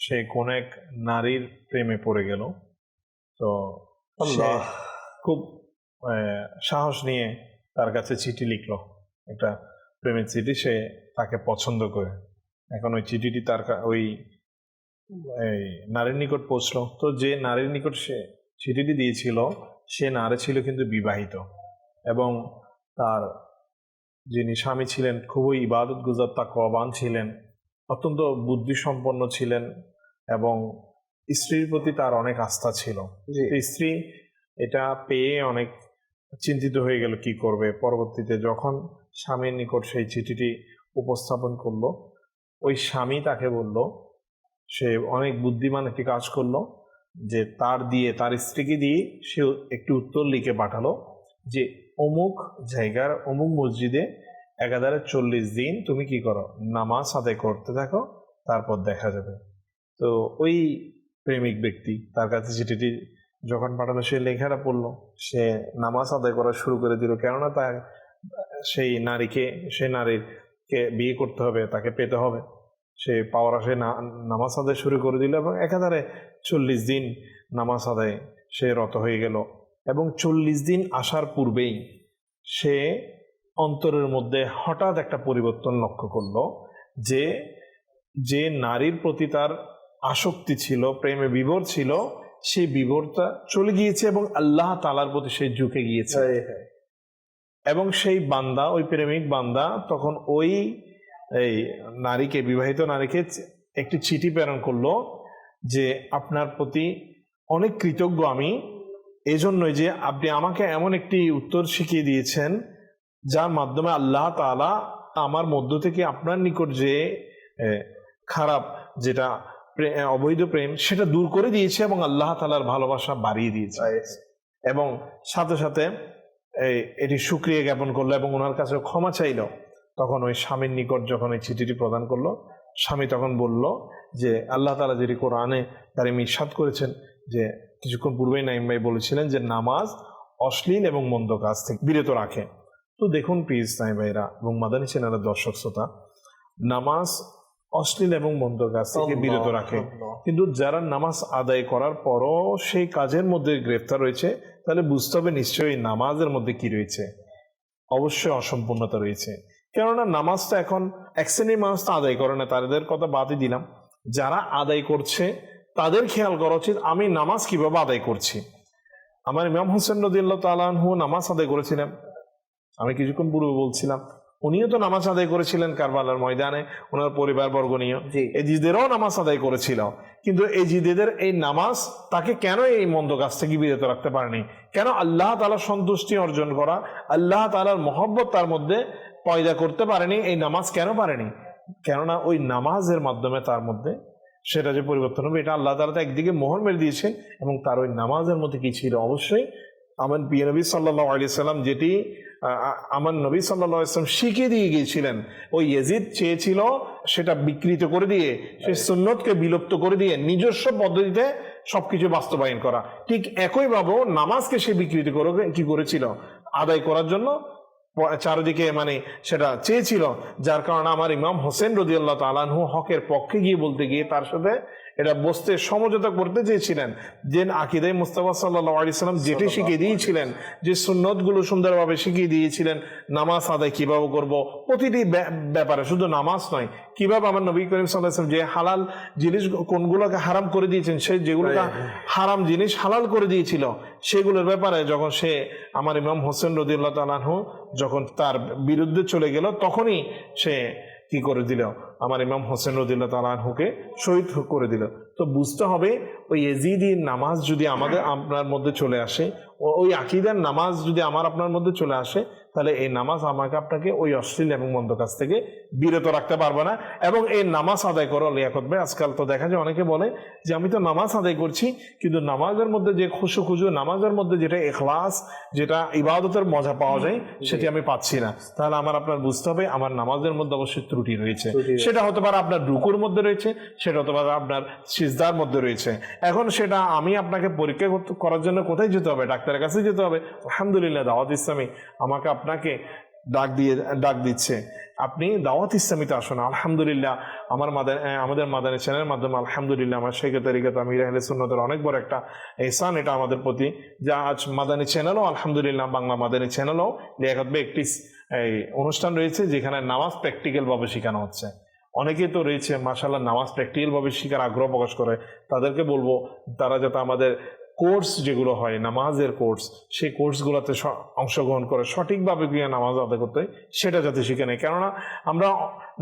সে কোন এক নারীর প্রেমে পড়ে গেল। তো খুব সাহস নিয়ে তার কাছে চিঠি লিখলো, একটা প্রেমের চিঠি, সে তাকে পছন্দ করে। এখন ওই চিঠিটি তার ওই নারীর নিকট পৌঁছলো। তো যে নারীর নিকট সে চিঠিটি দিয়েছিল, সে নারী ছিল কিন্তু বিবাহিত, এবং তার যিনি স্বামী ছিলেন খুবই ইবাদত গুজার, তাকওয়াবান ছিলেন, অত্যন্ত বুদ্ধিসম্পন্ন ছিলেন, এবং স্ত্রীর প্রতি তার অনেক আস্থা ছিল। স্ত্রী এটা পেয়ে অনেক চিন্তিত হয়ে গেল কি করবে। পরবর্তীতে যখন স্বামীর নিকট সেই চিঠিটি উপস্থাপন করলো, ওই স্বামী তাকে বলল, সে অনেক বুদ্ধিমান একটি কাজ করলো, যে তার স্ত্রীকে দিয়ে সে একটি উত্তর লিখে পাঠালো যে অমুক জায়গার অমুক মসজিদে একাধারে 40 দিন তুমি কি করো, নামাজ আদায় করতে থাকো, তারপর দেখা যাবে। তো ওই প্রেমিক ব্যক্তি তার কাছে চিঠিটি যখন পাঠালো, সে লেখাটা পড়লো, সে নামাজ আদায় করা শুরু করে দিল। কেননা সেই নারীকে বিয়ে করতে হবে, তাকে পেতে হবে। সে পাওয়ার আসে নামাজ আদায় শুরু করে দিল, এবং একাধারে 40 দিন নামাজ আদায় সে রত হয়ে গেল। এবং 40 দিন আসার পূর্বেই সে অন্তরের মধ্যে হঠাৎ একটা পরিবর্তন লক্ষ্য করলো, যে নারীর প্রতি তার আসক্তি ছিল, প্রেমে বিভোর ছিল, সেই বিভোরটা চলে গিয়েছে এবং আল্লাহ তাআলার প্রতি সে ঝুঁকে গিয়েছে। এবং সেই বান্দা, ওই প্রেমিক বান্দা, তখন ওই নারীকে, বিবাহিত নারীকে একটি চিঠি প্রেরণ করলো যে আপনার প্রতি অনেক কৃতজ্ঞ আমি, এজন্যই যে আপনি আমাকে এমন একটি উত্তর শিখিয়ে দিয়েছেন যার মাধ্যমে আল্লাহ তাআলা আমার মধ্য থেকে আপনার নিকট যে খারাপ, যেটা অবৈধ প্রেম, সেটা দূর করে দিয়েছে, এবং আল্লাহ তাআলার ভালোবাসা বাড়িয়ে দিয়েছে। এবং সাথে সাথে এটি শুকরিয়া জ্ঞাপন করলো এবং ওনার কাছে ক্ষমা চাইলো। তখন ওই স্বামীর নিকট যখন এই চিঠিটি প্রদান করলো, স্বামী তখন বলল যে আল্লাহ তাআলা যেটি কোরআনে কারীম ইরশাদ করেছেন যে কিছুক্ষণ পূর্বেই নাইম ভাই বলেছিলেন যে নামাজ অশ্লীল এবং মন্দ কাজ থেকে বিরত রাখে। তো দেখুন প্লিজ নাইম ভাইরা এবং মাদানী চ্যানেলের দর্শক শ্রোতা, নামাজ অশ্লীল এবং মন্দ কাজ থেকে বিরত রাখে, কিন্তু যারা নামাজ আদায় করার পরও সেই কাজের মধ্যে গ্রেফতার রয়েছে, তাহলে বুঝতে হবে নিশ্চয়ই নামাজের মধ্যে কি রয়েছে, অবশ্যই অসম্পূর্ণতা রয়েছে। কেননা নামাজটা এখন এক শ্রেণীর মানুষ তো আদায় করে না, তাদের কথা বাদই দিলাম, যারা আদায় করছে তাদের খেয়াল করা উচিত আমি নামাজ কিভাবে আদায় করছি। আমার ইমাম হোসেন রাদিয়াল্লাহু তাআলা আনহু নামাজ আদায় করেছিলেন, আমি কিছুক্ষণ পূর্বে বলছিলাম, উনিও তো নামাজ আদায় করেছিলেন কারবালার ময়দানে, ওনার পরিবারবর্গ নিয়ে এজিদেরও নামাজ আদায় করেছিল, কিন্তু এজিদেদের এই নামাজ তাকে কেন এই মন্দ কাজ থেকে বিরত রাখতে পারেনি? কেন আল্লাহ তাআলার সন্তুষ্টি অর্জন করা, আল্লাহ তাআলার মহব্বত তার মধ্যে পয়দা করতে পারেনি? এই নামাজ কেন পারেনি? কেননা ওই নামাজের মাধ্যমে তার মধ্যে সেটা যে পরিবর্তন হবে, এটা আল্লাহ তাআলা একদিকে মোহর মেরে দিয়েছেন, এবং তার ওই নামাজের মধ্যে কি ছিল? অবশ্যই আমার প্রিয় নবী সাল্লাল্লাহু আলাইহি সাল্লাম যেটি আমার নবী সাল্লাল্লাহু আলাইহি সাল্লাম শিখিয়ে দিয়ে গিয়েছিলেন, ওই ইয়াজিদ চেয়েছিল সেটা বিকৃত করে দিয়ে, সেই সুন্নতকে বিলুপ্ত করে দিয়ে নিজস্ব পদ্ধতিতে সবকিছু বাস্তবায়ন করা। ঠিক একইভাবে নামাজকে সে বিকৃত করে কি করেছিল? আদায় করার জন্য চারিদিকে মানে সেটা চেয়েছিল, যার কারণে আমার ইমাম হোসেন রাদিয়াল্লাহু তাআলা আনহু হকের পক্ষে গিয়ে বলতে গিয়ে তার সাথে এটা বসতে সমঝোতা করতে চেয়েছিলেন, যে আকিদায়ে মুস্তাফা সাল্লাল্লাহু আলাইহি সাল্লাম যেটি শিখিয়ে দিয়েছিলেন, যে সুন্নতগুলো সুন্দরভাবে শিখিয়ে দিয়েছিলেন, নামাজ আদায় কিভাবে করব প্রতিটি ব্যাপারে, শুধু নামাজ নয়, কিভাবে আমার নবী করিম সাল্লাল্লাহু আলাইহি ওয়াসাল্লাম যে হালাল জিনিস কোনগুলোকে হারাম করে দিয়েছেন, সেই যেগুলোকে হারাম জিনিস হালাল করে দিয়েছিল, সেগুলোর ব্যাপারে যখন সে আমার ইমাম হোসেন রাদিয়াল্লাহু তাআলা আনহু যখন তার বিরুদ্ধে চলে গেল, তখনই সে কি করে দিল? আমার ইমাম হোসেন রাদিয়াল্লাহু তাআলা আনহুকে শহীদ করে দিল। তো বুঝতে হবে ওই ইয়াজিদি নামাজ যদি আমাদের আপনার মধ্যে চলে আসে, ওই আকীদার নামাজ যদি আমার আপনার মধ্যে চলে আসে, তাহলে এই নামাজ আমাকে আপনাকে ওই অশ্লীল এবং মন্দ কাজ থেকে বিরত রাখতে পারবে না। এবং এই নামাজ আদায় করো লিয়াকত ভাই, আজকাল তো দেখা যায় অনেকে বলে যে আমি তো নামাজ আদায় করছি, কিন্তু নামাজের মধ্যে যে খুশু নামাজের মধ্যে যেটা ইখলাস, যেটা ইবাদতের মজা পাওয়া যায়, সেটি আমি পাচ্ছি না। তাহলে আমার আপনার বুঝতে হবে আমার নামাজের মধ্যে অবশ্যই ত্রুটি রয়েছে। সেটা হতে পারে আপনার রুকুর মধ্যে রয়েছে, সেটা হতে পারে আপনার সিজদার মধ্যে রয়েছে। এখন সেটা আমি আপনাকে পরীক্ষা করার জন্য কোথায় যেতে হবে? ডাক্তারের কাছে যেতে হবে। আলহামদুলিল্লাহ দাওয়াত ইসলামী আমাকে আপনাকে ডাক দিচ্ছে, আপনি দাওয়াত ইসলামীতে আসুন। আলহামদুলিল্লাহ আমাদের মাদানী চ্যানেলের মাধ্যমে আলহামদুলিল্লাহ আমার শেখ তরিকত আমির আহলে সুন্নতের অনেক বড় একটা এহসান এটা আমাদের প্রতি, যা আজ মাদানী চ্যানেলও আলহামদুলিল্লাহ বাংলা মাদানী চ্যানেলও লিয়াকত ভাই একটি এই অনুষ্ঠান রয়েছে যেখানে নামাজ প্র্যাকটিক্যাল ভাবে শেখানো হচ্ছে। অনেকেই তো রয়েছে মাশাআল্লাহ নামাজ প্র্যাকটিক্যাল ভাবে শেখার আগ্রহ প্রকাশ করে, তাদেরকে বলবো তারা যাতে আমাদের কোর্স যেগুলো হয় নামাজের কোর্স, সেই কোর্সগুলোতে অংশগ্রহণ করে সঠিকভাবে গিয়ে নামাজ আদায় করতে হয় সেটা যাতে শিখে নেয়। কেননা আমরা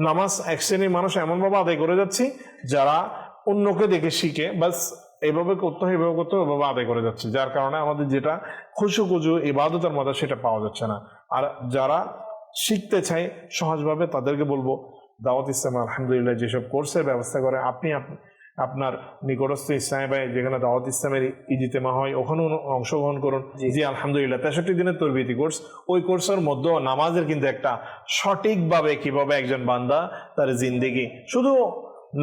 নামাজ এক শ্রেণীর মানুষ এমনভাবে আদায় করে যাচ্ছি যারা অন্যকে দেখে শিখে বাস এইভাবে করতে হয়, এইভাবে করতে হয়, ওইভাবে আদায় করে যাচ্ছে, যার কারণে আমাদের যেটা খুশু ইবাদতের মতো সেটা পাওয়া যাচ্ছে না। আর যারা শিখতে চায় সহজভাবে তাদেরকে বলবো দাওয়াত ইসলাম আলহামদুলিল্লাহ যেসব কোর্সের ব্যবস্থা করে, আপনি আপনার নিকটস্থ ইসলামী ভাই যেখানে দাওয়াত ইসলামের ইজতিমা হয় ওখানেও অংশগ্রহণ করুন। জি আলহামদুলিল্লাহ 63 দিনের তরবিয়তি কোর্স, ওই কোর্সের মধ্যেও নামাজের কিন্তু একটা সঠিকভাবে কিভাবে একজন বান্দা তার জিন্দেগি, শুধু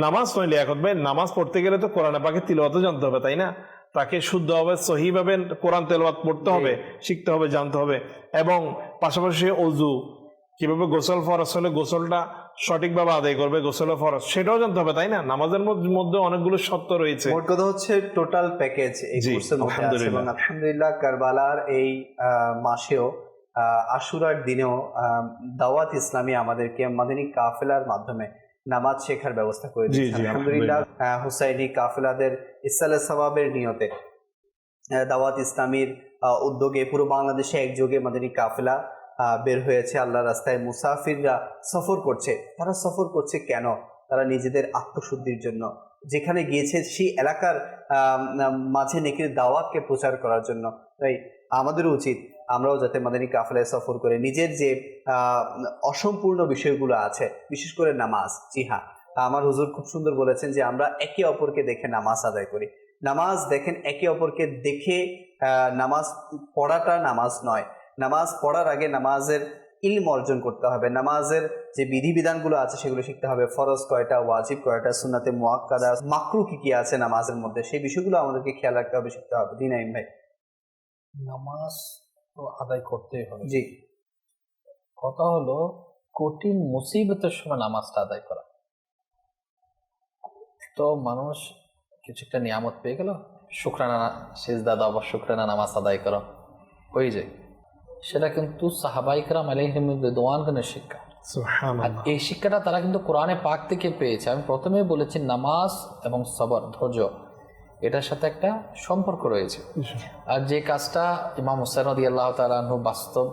নামাজ নয় লিয়াকত ভাই, নামাজ পড়তে গেলে তো কোরআন পাকের তিলাওয়াতও জানতে হবে, তাই না? তাকে শুদ্ধভাবে সহিভাবে কোরআন তেলাওয়াত পড়তে হবে, শিখতে হবে, জানতে হবে, এবং পাশাপাশি ওযু কিভাবে গোসল ফরজ হলে গোসলটা সঠিকভাবে আদায় করবে, গোসলের ফরজ সেটাও জানতে হবে, তাই না? নামাজের মধ্যে অনেকগুলো সত্য রয়েছে। মোট কথা হচ্ছে টোটাল প্যাকেজ এই কোর্সের মধ্যে আছে। এবং আলহামদুলিল্লাহ কারবালার এই মাসেও আশুরার দিনেও দাওয়াত ইসলামী আমাদেরকে মাদানী কাফেলার মাধ্যমে নামাজ শেখার ব্যবস্থা করে দিয়েছে। আলহামদুলিল্লাহ হুসাইনি কাফেলাদের ইসলালে সওয়াবের নিয়তে দাওয়াত ইসলামীর উদ্যোগে পুরো বাংলাদেশে একযোগে মাদানী কাফেলা বের হয়েছে। আল্লাহ রাস্তায় মুসাফিররা সফর করছে। তারা সফর করছে কেন? তারা নিজেদের আত্মশুদ্ধির জন্য। যেখানে গিয়েছে সেই এলাকার মাঝে নেকির দাওয়াতকে প্রচার করার জন্য। তাই আমাদের উচিত আমরাও যাতে মাদানী কাফেলায় সফর করে নিজের যে অসম্পূর্ণ বিষয়গুলো আছে, বিশেষ করে নামাজ। জি হ্যাঁ, আমার হুজুর খুব সুন্দর বলেছেন যে আমরা একে অপরকে দেখে নামাজ আদায় করি। নামাজ দেখেন, একে অপরকে দেখে নামাজ পড়াটা নামাজ নয়। নামাজ পড়ার আগে নামাজের ইলম অর্জন করতে হবে, নামাজের যে বিধিবিধানগুলো আছে সেগুলো শিখতে হবে, ফরজ কয়টা, ওয়াজিব কয়টা, সুন্নাতে মুআক্কাদা, মাকরু কি কি আছে নামাজের মধ্যে, সেই বিষয়গুলো আমাদেরকে খেয়াল রাখতে হবে, শিখতে হবে। জি নাঈম ভাই। নামাজ তো আদায় করতেই হবে, জি। কথা হলো কঠিন মুসিবতের সময় নামাজটা আদায় করা। তো মানুষ কিছু একটা নিয়ামত পেয়ে গেল, শুকরানা সিজদা দাও বা শুকরানা নামাজ আদায় করো, হয়ে যায়। সেটা কিন্তু সাহাবায়ে কেরাম আলাইহিম রিদওয়ানের শিক্ষা। আর এই শিক্ষাটা তারা কিন্তু কোরআনে পাক থেকে পেয়েছে। আমি প্রথমেই বলেছি নামাজ এবং সবর, ধৈর্য, এটার সাথে একটা সম্পর্ক রয়েছে। আর যে কাজটা ইমাম হুসাইন রাদিয়াল্লাহু তাআলা আনহু বাস্তব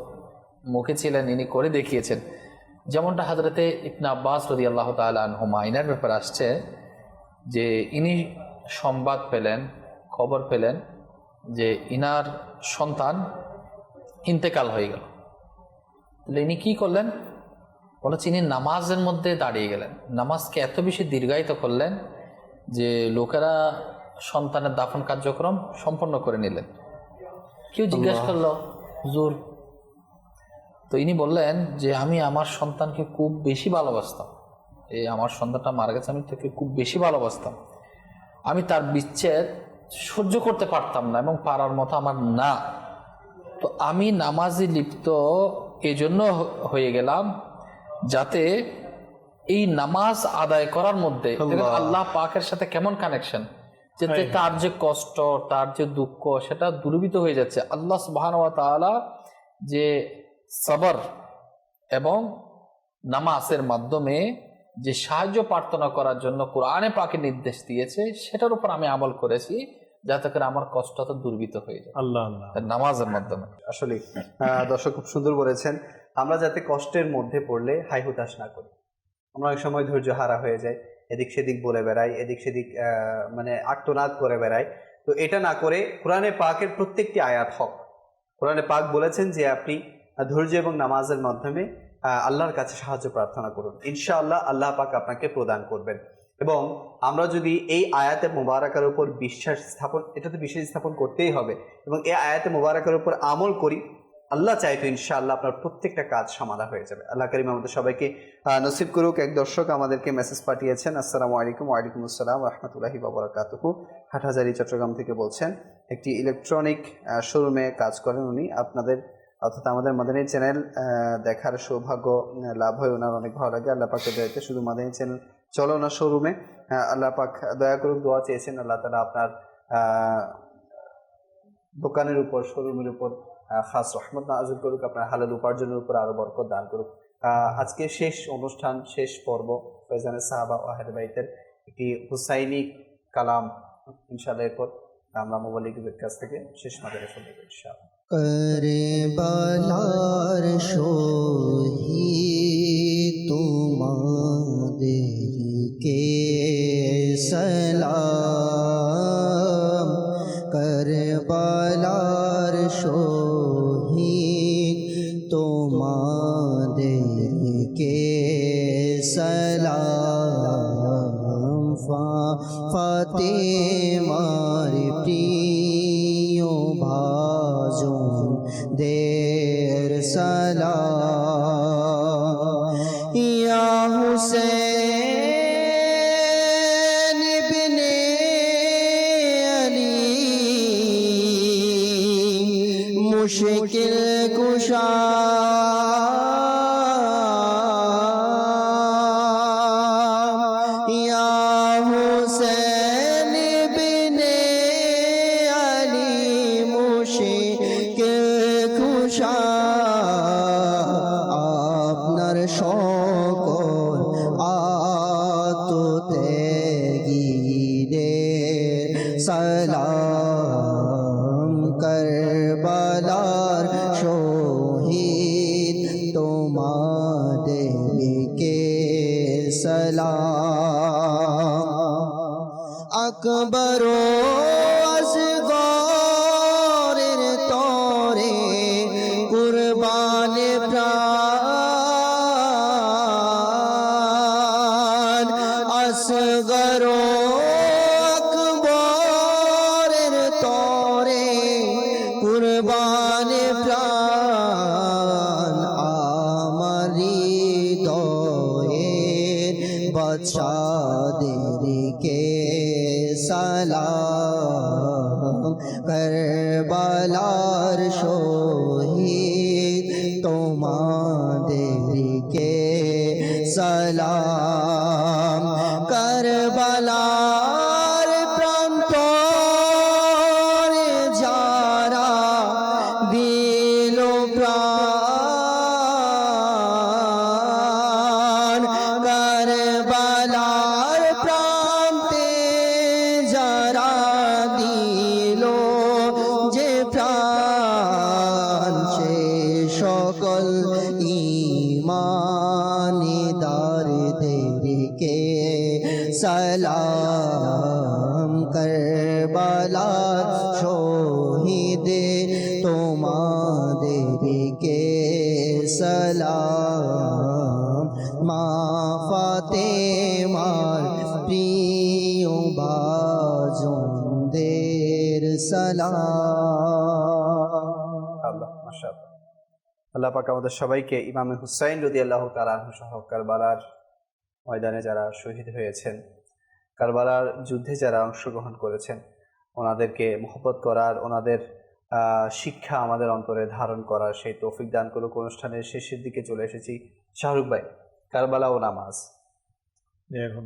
মুখে ছিলেন, ইনি করে দেখিয়েছেন। যেমনটা হযরতে ইবনে আব্বাস রাদিয়াল্লাহু তাআলা আনহুমা ইনার ব্যাপারে আসছে যে ইনি সংবাদ পেলেন, খবর পেলেন যে ইনার সন্তান ইন্তেকাল হয়ে গেল। তাহলে ইনি কী করলেন? বলেছে ইনি নামাজের মধ্যে দাঁড়িয়ে গেলেন, নামাজকে এত বেশি দীর্ঘায়িত করলেন যে লোকেরা সন্তানের দাফন কার্যক্রম সম্পন্ন করে নিলেন। কেউ জিজ্ঞেস করলো, হুজুর, তো ইনি বললেন যে আমি আমার সন্তানকে খুব বেশি ভালোবাসতাম, এই আমার সন্তানটা মারা গেছে, আমি তাকে খুব বেশি ভালোবাসতাম, আমি তার বিচ্ছেদ সহ্য করতে পারতাম না এবং পারার মতো আমার না। তো আমি নামাজে লিপ্ত এই জন্য হয়ে গেলাম যাতে এই নামাজ আদায় করার মধ্যে আল্লাহ পাকের সাথে কেমন কানেকশন, যাতে তার যে কষ্ট, তার যে দুঃখ, সেটা দূরীভূত হয়ে যাচ্ছে। আল্লাহ সুবহানাহু ওয়া তাআলা যে সবর এবং নামাজের মাধ্যমে যে সাহায্য প্রার্থনা করার জন্য কোরআনে পাকে নির্দেশ দিয়েছে, সেটার উপর আমি আমল করেছি যাতে করে আমার কষ্টটা দূরীভূত হয়ে যায় আল্লাহ নামাজের মাধ্যমে। আসলে দর্শক খুব সুন্দর বলেছেন, আমরা যাতে কষ্টের মধ্যে পড়লে হাই হুতাশ না করি। আমরা অনেক সময় ধৈর্য হারা হয়ে যায়, এদিক সেদিক বলে বেড়াই, এদিক সেদিক মানে আর্তনাদ করে বেড়াই। তো এটা না করে কোরআনে পাকের প্রত্যেকটি আয়াত হক। কোরআনে পাক বলেছেন যে আপনি ধৈর্য এবং নামাজের মাধ্যমে আল্লাহর কাছে সাহায্য প্রার্থনা করুন, ইনশাআল্লাহ আল্লাহ পাক আপনাকে প্রদান করবেন। এবং আমরা যদি এই আয়াতে মুবারাকার উপর বিশ্বাস স্থাপন, এটা তো বিশ্বাস স্থাপন করতেই হবে, এবং এই আয়াতে মুবারাকার উপর আমল করি, আল্লাহ চাইতো ইনশাআল্লাহ আপনার প্রত্যেকটা কাজ সমাধা হয়ে যাবে। আল্লাহ করিম আমাদের সবাইকে নসিব করুক। এক দর্শক আমাদেরকে মেসেজ পাঠিয়েছেন, আসসালামু আলাইকুম। ওয়ালাইকুম আসসালাম রহমতুল্লাহি ওয়া বারাকাতুহু। হাটহাজারী চট্টগ্রাম থেকে বলছেন, একটি ইলেকট্রনিক শোরুমে কাজ করেন উনি। আপনাদের অর্থাৎ আমাদের মাদানী চ্যানেল দেখার সৌভাগ্য লাভ হয়, ওনার অনেক ভালো লাগে। আল্লাহ পাকের দয়াতে শুধু মাদানী চ্যানেল চলো ওনার শোরুমে, আল্লাহ পাক দয়া করুক, দোয়া চেয়েছেন আল্লাহ তাআলা আপনার দোকানের উপর, শোরুমের উপর খাস রহমত নাযিল করুক, আপনার হালাল উপার্জনের উপর আরো বরকত দান করুক। আজকে শেষ অনুষ্ঠান, শেষ পর্ব ফয়জানে সাহাবা ও আহলে বাইতের একটি হুসাইনি কালাম ইনশাআল্লাহ এরপর আমরা মুবাল্লিগদের কাছ থেকে শেষ মাদারে শুনবো ইনশাআল্লাহ। করবালার শহীদ তোমাদেরকে সালাম, করবালার শহীদ তোমাদেরকে সালাম, ফাতেমার প্রিয় ভাজন দের সালাম, ইয়া হুসেন ইবনে আলী মুশকিল কুশা, ইয়া হুসেন ইবনে আলী মুশকিল কুশা, আপনার সকল আততেগীদের সালাম, করবালার শহীদ তোমাদেরকে সালাম, আকবর ও আসগরের তরে কুরবান প্রাণ, আসগর ও আকবরের তরে কুরবান প্রাণ, তোমাদেরকে সালাম কারবালার শহীদ তোমাদেরকে সালাম কারবালার প্রান্তরে যারা দিল প্রাণ কারবালার প্রান্তে যারা দিল যে প্রাণ সে সকল ঈমানদারদেরকে সালাম কারবালার শহীদ তোমাদেরকে সালাম মা ফাতেমার প্রিয় বাজনদের সালাম। আল্লাহ মাশাআল্লাহ। আল্লাহ পাক আমাদের সবাইকে ইমামে হুসাইন রাদিয়াল্লাহু তাআলা আনহু সহ কারবালার ময়দানে যারা শহীদ হয়েছেন, কারবালার যুদ্ধে যারা অংশগ্রহণ করেছেন, ওনাদেরকে মহব্বত করার, ওনাদের শিক্ষা আমাদের অন্তরে ধারণ করার সেই তৌফিক দান করুক। অনুষ্ঠানের শেষের দিকে চলে এসেছি। শাহরুখ ভাই, কারবালা ও নামাজ।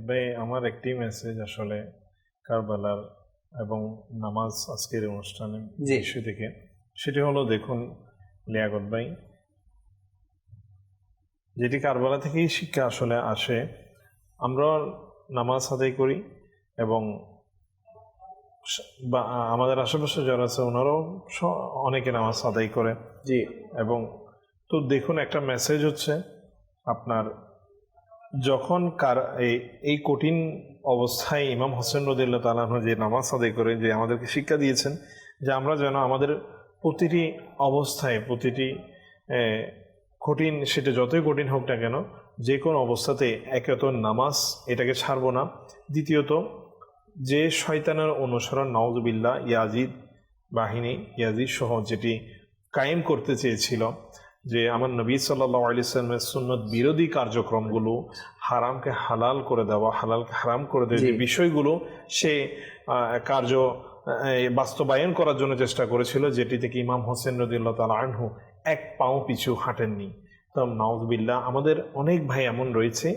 ভাই, আমার একটি মেসেজ আসলে কারবালার এবং নামাজ আজকের অনুষ্ঠানে বিষয় থেকে, সেটি হলো, দেখুন লিয়াকত ভাই, যেটি কারবালা থেকেই শিক্ষা আসলে আসে। আমরা নামাজ আদায় করি এবং আমাদের আশেপাশে যারা আছে ওনারাও অনেকে নামাজ আদায় করে। জি। এবং তো দেখুন, একটা মেসেজ হচ্ছে আপনার, যখন এই কঠিন অবস্থায় ইমাম হোসেন রাদিয়াল্লাহু তাআলা আনহু যে নামাজ আদায় করে, যে আমাদেরকে শিক্ষা দিয়েছেন যে আমরা যেন আমাদের প্রতিটি অবস্থায়, প্রতিটি কঠিন, সেটা যতই কঠিন হোক না কেন, যে কোনো অবস্থাতে একে তো নামাজ এটাকে ছাড়বো না। দ্বিতীয়ত, যে শয়তানের অনুসরণ নাউজুবিল্লাহ ইয়াজিদ বাহিনী, ইয়াজিদ সহ যেটি কায়েম করতে চেয়েছিল, যে আমার নবী সাল্লাল্লাহু আলাইহি ওয়াসাল্লামের সুন্নত বিরোধী কার্যক্রমগুলো, হারামকে হালাল করে দেওয়া, হালালকে হারাম করে দেওয়া, যে বিষয়গুলো সে কার্য বাস্তবায়ন করার জন্য চেষ্টা করেছিল, যেটি থেকে ইমাম হোসেন রাদিয়াল্লাহু তাআলা আনহু এক পাও পিছু হাঁটেননি। তো নাউজুবিল্লাহ, আমাদের অনেক ভাই এমন রয়েছে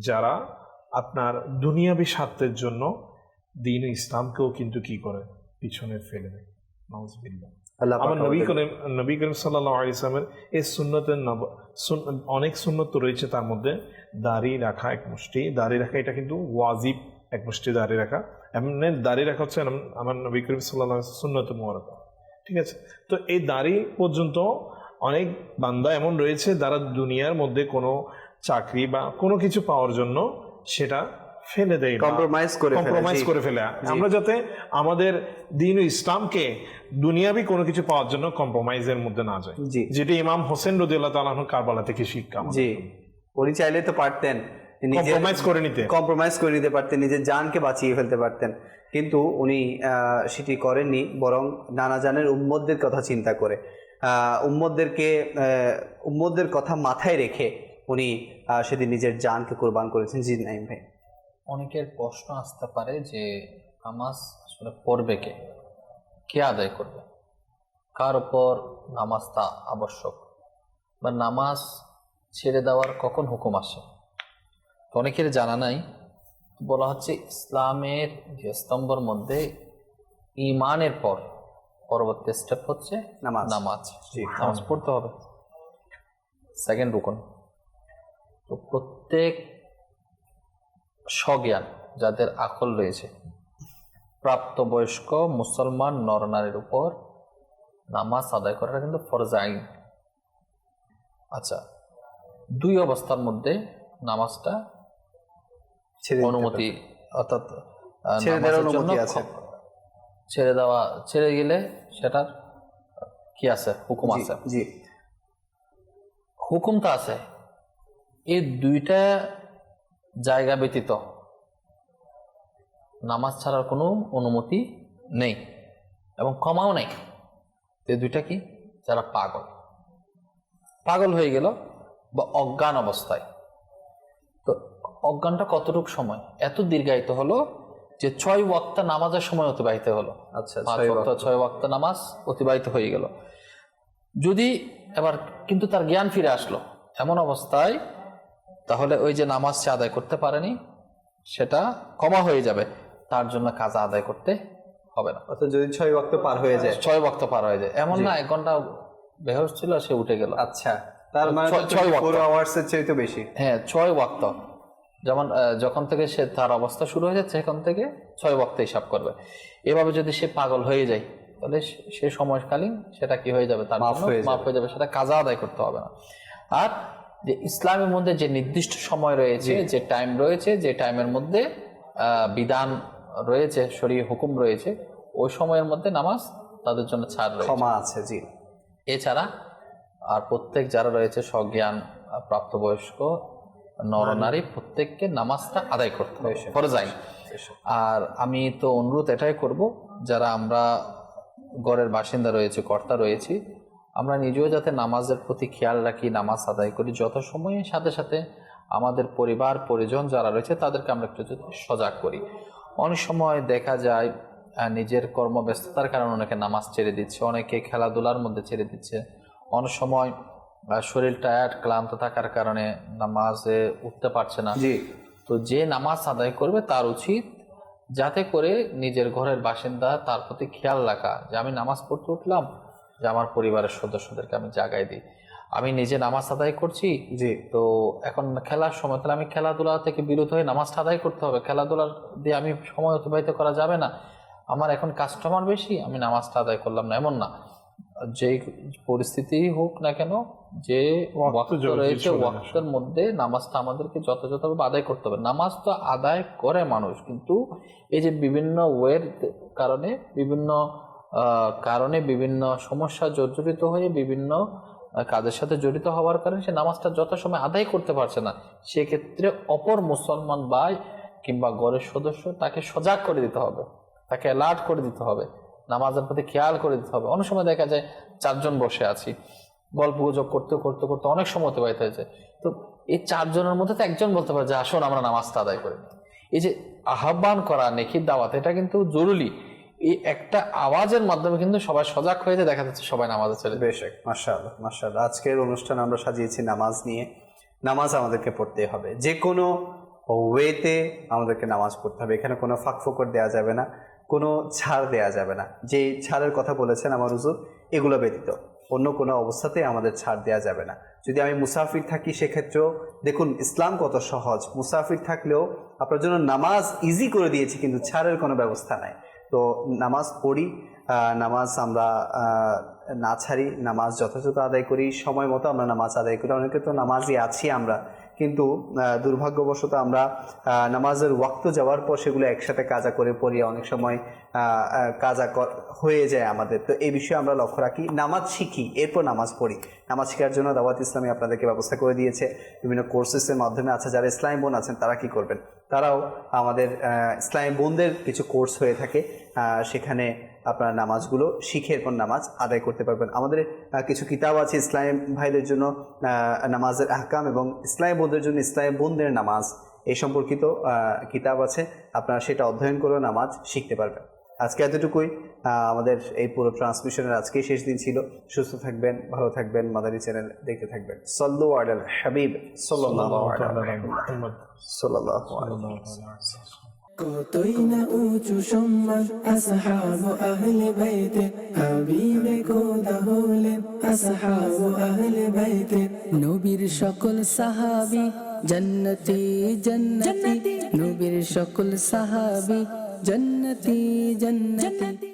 যারা আপনার দুনিয়াবী স্বার্থের জন্য দ্বীন ইসলামকেও কিন্তু কি করে, পিছনে ফেলে দেয়। নাউজুবিল্লাহ। আমার নবী করিম সাল্লাল্লাহু আলাইহি ওয়াসাল্লামের এই সুন্নতের অনেক সুন্নত রয়েছে, তার মধ্যে দাড়ি রাখা এক মুষ্টি, দাড়ি রাখা এটা কিন্তু ওয়াজিব, এক মুষ্টি দাড়ি রাখা, এমনি দাড়ি রাখা হচ্ছে আমার নবী করিম সাল্লাল্লাহু আলাইহি ওয়াসাল্লাম সুন্নতে মুবারাকা। ঠিক আছে, তো এই দাড়ি পর্যন্ত অনেক বান্দা এমন রয়েছে যারা দুনিয়ার মধ্যে কোনো চাকরি বা কোনো কিছু পাওয়ার জন্য সেটা ফেলে দেয়, কম্প্রোমাইজ করে ফেলে। আমরা যাতে আমাদের দ্বীন ইসলামকে দুনিয়াবি কোনো কিছু পাওয়ার জন্য কম্প্রোমাইজের মধ্যে না যায়, যেটা ইমাম হোসেন রাদিয়াল্লাহু তাআলা আনহু কারবালা থেকে শিক্ষা। জি, উনি চাইলে তো পারতেন কম্প্রোমাইজ করে নিতে পারতেন, নিজের জানকে বাঁচিয়ে ফেলতে পারতেন, কিন্তু উনি সেটি করেননি। বরং নানা জানের উম্মতদের কথা চিন্তা করে, উম্মতদের কথা মাথায় রেখে উনি সেদিন নিজের জানকে কোরবান করেছেন। জি নাইম ভাই, অনেকের প্রশ্ন আসতে পারে যে নামাজ আসলে পড়বে কে আদায় করবে, কার উপর নামাজটা আবশ্যক, বা নামাজ ছেড়ে দেওয়ার কখন হুকুম আসে। অনেকের জানা নাই। বলা হচ্ছে ইসলামের যে স্তম্ভের মধ্যে ঈমানের পর পরবর্তী স্টেপ হচ্ছে নামাজ পড়তে হবে, সেকেন্ড রুকন। তো প্রত্যেক সজ্ঞান যাদের আকল রয়েছে, প্রাপ্তবয়স্ক মুসলমান নরনারীর উপর নামাজ আদায় করাটা কিন্তু ফরজ আইন। আচ্ছা, দুই অবস্থার মধ্যে নামাজটা অনুমতি, অর্থাৎ ছেড়ে গেলে সেটার কি আছে, হুকুম আছে। হুকুমটা আছে, এই দুইটা জায়গা ব্যতীত নামাজ ছাড়ার কোনো অনুমতি নেই এবং ক্ষমাও নেই। এই দুইটা কি, যারা পাগল হয়ে গেল বা অজ্ঞান অবস্থায়। তো অজ্ঞানটা কতটুকু সময়, এত দীর্ঘায়িত হলো যে 6 ওয়াক্ত নামাজের সময় অতিবাহিত হলো। আচ্ছা, 6 ওয়াক্ত নামাজ অতিবাহিত হয়ে গেল। যদি এবার কিন্তু তার জ্ঞান ফিরে আসলো এমন অবস্থায়, তাহলে ওই যে নামাজ সে আদায় করতে পারেনি সেটা ক্ষমা হয়ে যাবে, তার জন্য কাজা আদায় করতে হবে না। অর্থাৎ যদি 6 ওয়াক্ত পার হয়ে যায়, 6 ওয়াক্ত পার হয়ে যায়, এমন না 1 ঘন্টা বেহুশ ছিল সে উঠে গেল। আচ্ছা, তার মানে 6 ওয়াক্ত 4 আওয়ার্সের চেয়ে তো বেশি। হ্যাঁ, 6 ওয়াক্ত, যেমন যখন থেকে সে তার অবস্থা শুরু হয়ে যাচ্ছে সেখান থেকে 6 ওয়াক্ত হিসাব করবে। এভাবে যদি সে পাগল হয়ে যায় তাহলে সে সময়কালীন সেটা কি হয়ে যাবে, তার মাফ হয়ে যাবে, সেটা কাজা আদায় করতে হবে না। আর যে ইসলামের মধ্যে যে নির্দিষ্ট সময় রয়েছে, যে টাইম রয়েছে, যে টাইমের মধ্যে বিধান রয়েছে, শরীয়ত হুকুম রয়েছে, ওই সময়ের মধ্যে নামাজ তাদের জন্য ছাড় রয়েছে, ক্ষমা আছে। জি। এছাড়া আর প্রত্যেক যারা রয়েছে সজ্ঞান প্রাপ্তবয়স্ক নরনারী প্রত্যেককে নামাজটা আদায় করতে হবে, ফরজ আইন। আর আমি তো অনুরোধ এটাই করব, যারা আমরা ঘরের বাসিন্দা রয়েছে, কর্তা রয়েছি, আমরা নিজেও যাতে নামাজের প্রতি খেয়াল রাখি, নামাজ আদায় করি, যত সময়ের সাথে সাথে আমাদের পরিবার পরিজন যারা রয়েছে তাদেরকে আমরা একটু সজাগ করি। অনেক সময় দেখা যায় নিজের কর্মব্যস্ততার কারণে অনেকে নামাজ ছেড়ে দিচ্ছে, অনেকে খেলাধুলার মধ্যে ছেড়ে দিচ্ছে, অনেক সময় শরীর টায়ার্ড ক্লান্ত থাকার কারণে নামাজে উঠতে পারছে না। তো যে নামাজ আদায় করবে তার উচিত যাতে করে নিজের ঘরের বাসিন্দা তার প্রতি খেয়াল রাখা, যে আমি নামাজ পড়তে উঠলাম, যে আমার পরিবারের সদস্যদেরকে আমি জাগাই দিই, আমি নিজে নামাজ আদায় করছি। জি, তো এখন খেলার সময়, তাহলে আমি খেলাধুলা থেকে বিরত হয়ে নামাজটা আদায় করতে হবে। খেলাধুলার দিয়ে আমি সময় অতিবাহিত করা যাবে না। আমার এখন কাস্টমার বেশি, আমি নামাজটা আদায় করলাম না, এমন না। যে পরিস্থিতি হোক না কেন, যে ওয়াক্ত রয়েছে ওয়াক্তের মধ্যে নামাজটা আমাদেরকে যথাযথভাবে আদায় করতে হবে। নামাজ তো আদায় করে মানুষ, কিন্তু এই যে বিভিন্ন ওয়ের কারণে বিভিন্ন সমস্যা জর্জরিত হয়ে বিভিন্ন কাজের সাথে জড়িত হওয়ার কারণে সে নামাজটা যথাসময় আদায় করতে পারছে না। সেক্ষেত্রে অপর মুসলমান ভাই কিংবা ঘরের সদস্য তাকে সজাগ করে দিতে হবে, তাকে অ্যালার্ট করে দিতে হবে, নামাজের প্রতি খেয়াল করে দিতে হবে। অনেক সময় দেখা যায় 4 জন বসে আছি, গল্প গুজব করতে করতে করতে অনেক সময় অতিবাহিত হয়েছে, তো এই 4 জনের মধ্যে তো একজন বলতে পারে যে আসুন আমরা নামাজটা আদায় করি। এই যে আহ্বান করা, নেকির দাওয়াত, এটা কিন্তু জরুরি। এই একটা আওয়াজের মাধ্যমে কিন্তু সবাই সজাগ হয়ে দেখা যাচ্ছে সবাই নামাজে চলে। বেশ, মাশাআল্লাহ মাশাআল্লাহ। আজকের অনুষ্ঠান আমরা সাজিয়েছি নামাজ নিয়ে। নামাজ আমাদেরকে পড়তে হবে, যে কোনো ওয়েতে আমাদেরকে নামাজ পড়তে হবে। এখানে কোনো ফাঁক ফোকর দেওয়া যাবে না, কোনো ছাড় দেওয়া যাবে না। যে ছাড়ের কথা বলেছেন আমার হুজুর, এগুলো ব্যতীত অন্য কোনো অবস্থাতে আমাদের ছাড় দেওয়া যাবে না। যদি আমি মুসাফির থাকি সেক্ষেত্রেও দেখুন ইসলাম কত সহজ। মুসাফির থাকলেও আপনার জন্য নামাজ ইজি করে দিয়েছি, কিন্তু ছাড়ের কোনো ব্যবস্থা নাই। তো নামাজ পড়ি, নামাজ আমরা না ছাড়ি, নামাজ যথাযথ আদায় করি, সময় মতো আমরা নামাজ আদায় করি। অনেকে তো নামাজই আছি আমরা, কিন্তু দুর্ভাগ্যবশত আমরা নামাজের ওয়াক্ত যাওয়ার পর সেগুলো একসাথে কাজা করে পড়ি, অনেক সময় কাজা হয়ে যায় আমাদের। তো এই বিষয়ে আমরা লক্ষ্য রাখি, নামাজ শিখি, এরপর নামাজ পড়ি। নামাজ শেখার জন্য দাওয়াত ইসলামী আপনাদেরকে ব্যবস্থা করে দিয়েছে বিভিন্ন কোর্সেসের মাধ্যমে। আচ্ছা, যারা ইসলামী বোন আছেন তারা কি করবেন? তারাও আমাদের ইসলামী বোনদের কিছু কোর্স হয়ে থাকে, সেখানে আপনারা নামাজগুলো শিখে এরপর নামাজ আদায় করতে পারবেন। আমাদের কিছু কিতাব আছে ইসলামী ভাইদের জন্য, নামাজের আহকাম, এবং ইসলামী বোনদের জন্য ইসলামী বোনদের নামাজ, এই সম্পর্কিত কিতাব আছে। আপনারা সেটা অধ্যয়ন করে নামাজ শিখতে পারবেন। আজকে এতটুকুই। আমাদের এই পুরো ট্রান্সমিশনের আজকেই শেষ দিন ছিল। সুস্থ থাকবেন, ভালো থাকবেন, মাদানী চ্যানেল দেখতে থাকবেন। সাল্লু আলাল হাবিব সাল্লাল্লাহু আলাইহি ওয়াসাল্লাম। কতই না উঁচু সম্মান আসহাবু আহলে বাইতে, হাবিবে খোদা হলেন আসহাবু আহলে বাইতে। নবীর সকল সাহাবী জান্নাতি জান্নাতি, নবীর সকল সাহাবী জান্নাতি জান্নাতি।